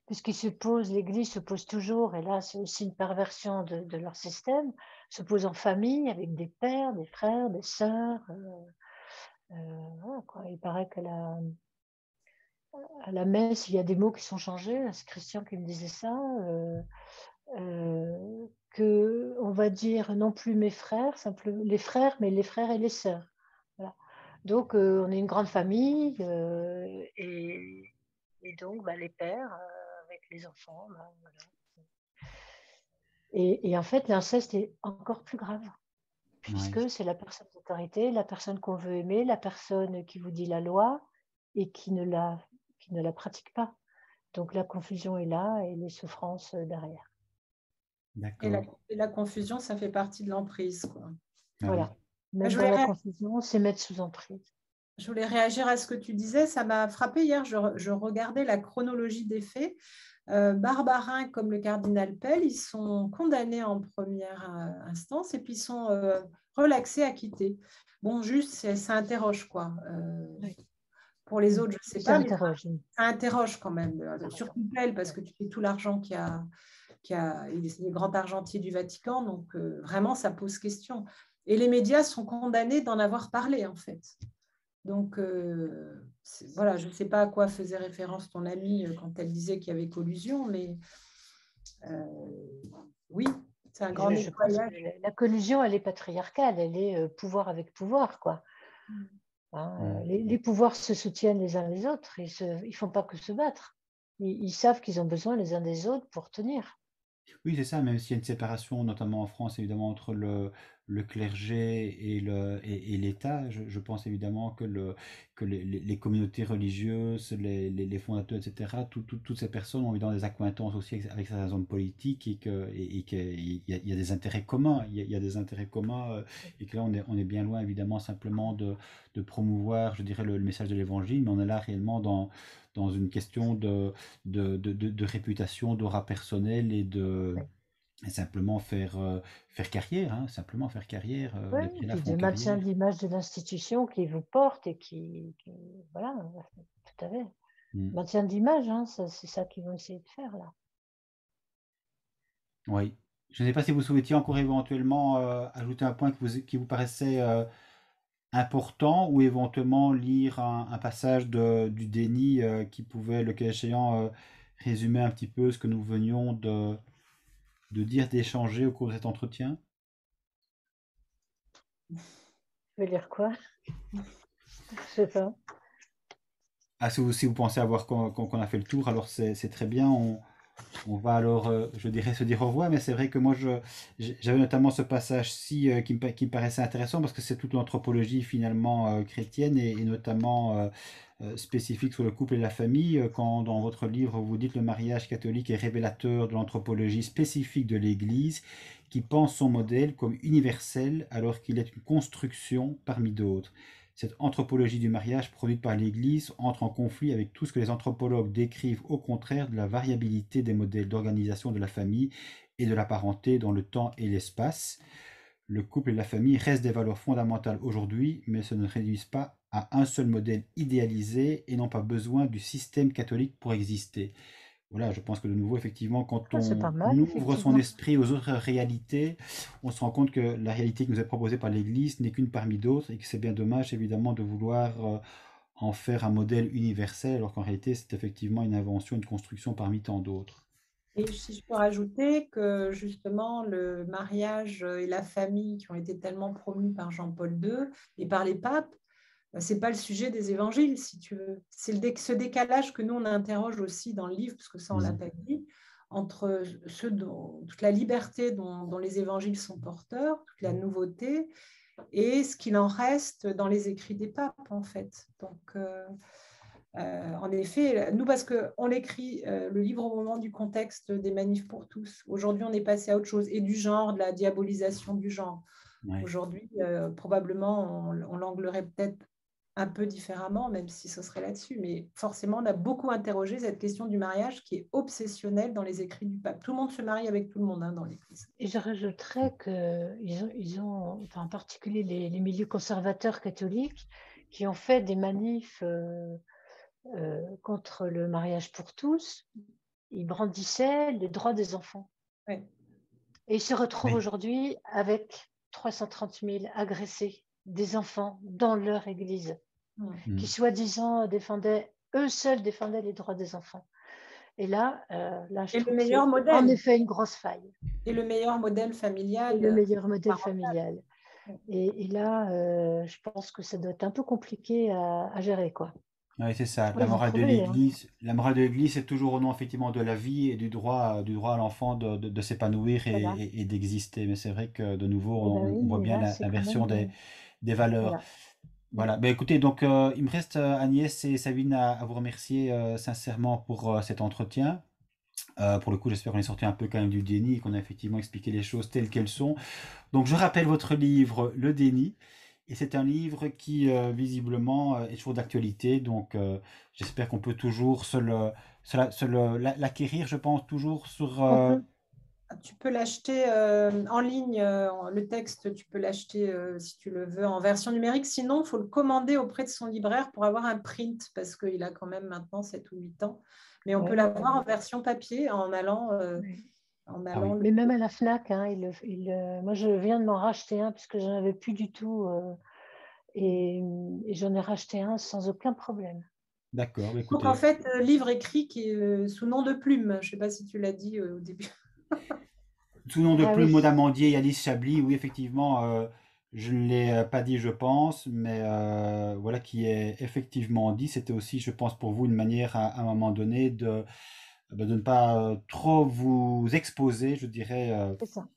Puisqu'ils se posent, l'Église se pose toujours, et là c'est aussi une perversion de leur système, se pose en famille avec des pères, des frères, des sœurs. Voilà, quoi. Il paraît à la messe, il y a des mots qui sont changés. C'est Christian qui me disait ça. Que on va dire non plus mes frères, simplement les frères, mais les frères et les sœurs. Voilà. Donc on est une grande famille et donc les pères avec les enfants. Voilà. Et en fait, l'inceste est encore plus grave,
Ouais.
puisque c'est la personne d'autorité, la personne qu'on veut aimer, la personne qui vous dit la loi et qui ne la pratique pas. Donc la confusion est là et les souffrances derrière.
Et la,
D'accord.
et la confusion, ça fait partie de l'emprise, quoi.
Ah
Voilà.
oui.
Même
Je
dans
voulais,
la confusion, c'est mettre sous emprise.
je voulais réagir à ce que tu disais. Ça m'a frappé hier. Je regardais la chronologie des faits. Barbarin comme le cardinal Pell, ils sont condamnés en première instance et puis ils sont relaxés, acquittés. Bon, juste, ça interroge, quoi.
Oui.
Pour les autres, je ne sais
Ça
pas, mais
interroge.
ça interroge quand même. Surtout Pell, parce que tu fais tout l'argent il est le grand argentier du Vatican, donc vraiment, ça pose question. Et les médias sont condamnés d'en avoir parlé, en fait. Donc, voilà, je ne sais pas à quoi faisait référence ton amie quand elle disait qu'il y avait collusion, mais oui, c'est un grand
Je pense que
nettoyage.
la collusion, elle est patriarcale, elle est pouvoir avec pouvoir, quoi. Hein, les pouvoirs se soutiennent les uns les autres, ils ne font pas que se battre. Ils savent qu'ils ont besoin les uns des autres pour tenir.
Oui, c'est ça, même s'il y a une séparation, notamment en France, évidemment, entre le clergé et l'État, je pense évidemment que les communautés religieuses, les fondateurs, etc., toutes ces personnes ont évidemment des accointances aussi avec certains hommes politiques et qu'il y a des intérêts communs. Il y a des intérêts communs et que là, on est bien loin, évidemment, simplement de promouvoir, je dirais, le message de l'Évangile, mais on est là réellement dans une question de réputation, d'aura personnelle et simplement faire carrière, hein, simplement faire carrière.
Oui,
Les
et
prélats
puis
font
de maintien
carrière.
de l'image de l'institution qui vous porte et voilà, tout à fait.
Mm.
Maintien de l'image, hein, c'est ça qu'ils vont essayer de faire là.
Oui. Je ne sais pas si vous souhaitiez encore éventuellement ajouter un point qui vous paraissait important ou éventuellement lire un passage du déni qui pouvait, le cas échéant, résumer un petit peu ce que nous venions de dire, d'échanger au cours de cet entretien.
Je vais lire quoi? Je sais pas.
Ah, si vous pensez avoir qu'on a fait le tour, alors c'est très bien. On va alors, je dirais, se dire au revoir. Mais c'est vrai que moi, j'avais notamment ce passage-ci qui me paraissait intéressant parce que c'est toute l'anthropologie finalement chrétienne et notamment spécifique sur le couple et la famille. Quand dans votre livre, vous dites le mariage catholique est révélateur de l'anthropologie spécifique de l'Église qui pense son modèle comme universel alors qu'il est une construction parmi d'autres. Cette anthropologie du mariage produite par l'Église entre en conflit avec tout ce que les anthropologues décrivent au contraire de la variabilité des modèles d'organisation de la famille et de la parenté dans le temps et l'espace. Le couple et la famille restent des valeurs fondamentales aujourd'hui, mais se ne réduisent pas à un seul modèle idéalisé et n'ont pas besoin du système catholique pour exister. Voilà, je pense que de nouveau, effectivement, quand
Ah, c'est pas
on
mal,
ouvre son
effectivement.
esprit aux autres réalités, on se rend compte que la réalité qui nous est proposée par l'Église n'est qu'une parmi d'autres et que c'est bien dommage, évidemment, de vouloir en faire un modèle universel, alors qu'en réalité, c'est effectivement une invention, une construction parmi tant d'autres.
Et si je peux rajouter que justement le mariage et la famille qui ont été tellement promus par Jean-Paul II et par les papes, c'est pas le sujet des évangiles, si tu veux. C'est ce décalage que nous, on interroge aussi dans le livre, parce que ça, on l'a pas dit, entre toute la liberté dont les évangiles sont porteurs, toute la nouveauté, et ce qu'il en reste dans les écrits des papes, en fait. Donc, en effet, nous, parce qu'on l'écrit, le livre au moment du contexte des manifs pour tous. Aujourd'hui, on est passé à autre chose, et du genre, de la diabolisation du genre.
Ouais.
Aujourd'hui, probablement, on l'anglerait peut-être un peu différemment, même si ce serait là-dessus. Mais forcément, on a beaucoup interrogé cette question du mariage qui est obsessionnelle dans les écrits du pape. Tout le monde se marie avec tout le monde dans l'Église.
Et je rajouterais qu'ils ont, enfin, en particulier les milieux conservateurs catholiques, qui ont fait des manifs contre le mariage pour tous. Ils brandissaient les droits des enfants.
Ouais.
Et ils se retrouvent
Oui.
aujourd'hui avec 330 000 agressés, des enfants dans leur église, qui soi-disant défendaient, eux seuls défendaient les droits des enfants. Et là, je
Et
trouve
le
que c'est
meilleur
en
modèle.
effet une grosse faille.
Et le meilleur modèle
Et
familial.
le meilleur modèle
parental.
familial. Et là, je pense que ça doit être un peu compliqué à gérer, quoi.
Oui, c'est ça.
Oui, vous trouvez, hein.
La morale de l'Église, c'est toujours au nom effectivement de la vie et du droit à l'enfant de s'épanouir
Voilà.
et d'exister. Mais c'est vrai que de nouveau,
Eh ben
on
oui,
voit
mais
bien
là, c'est quand
l'inversion
même.
des valeurs.
Voilà.
Voilà. Ben, écoutez, donc il me reste Agnès et Sabine à vous remercier sincèrement pour cet entretien. Pour le coup, j'espère qu'on est sorti un peu quand même du déni et qu'on a effectivement expliqué les choses telles qu'elles sont. Donc, je rappelle votre livre, Le déni. Et c'est un livre qui, visiblement, est toujours d'actualité. Donc, j'espère qu'on peut toujours l'acquérir, je pense, toujours sur...
Tu peux l'acheter en ligne, le texte, tu peux l'acheter si tu le veux en version numérique. Sinon, il faut le commander auprès de son libraire pour avoir un print parce qu'il a quand même maintenant 7 ou 8 ans. Mais on peut
Ouais.
l'avoir en version papier en allant,
Oui.
Ah oui.
Mais même à la FNAC, hein, moi je viens de m'en racheter un parce que j'en avais plus du tout. Et j'en ai racheté un sans aucun problème.
D'accord, bah,
Donc, en
écoutez.
fait, livre écrit qui est sous nom de plume. Je ne sais pas si tu l'as dit au début.
Sous nom de
Ah
plume,
oui,
Maud Amandier et Alice Chablis, oui, effectivement, je ne l'ai pas dit, je pense, mais voilà qui est effectivement dit. C'était aussi, je pense, pour vous une manière à un moment donné de ne pas trop vous exposer, je dirais,
c'est ça.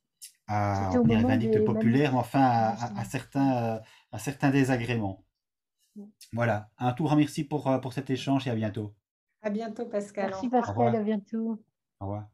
à
C'était au
un
moment
vindicte
des
populaire, mais
manifs.
enfin
Justement.
à certains désagréments. Voilà, un tout grand merci pour cet échange et à bientôt.
À bientôt, Pascal. Au
Merci
revoir.
Au
Pascal,
revoir.
à bientôt.
Au revoir.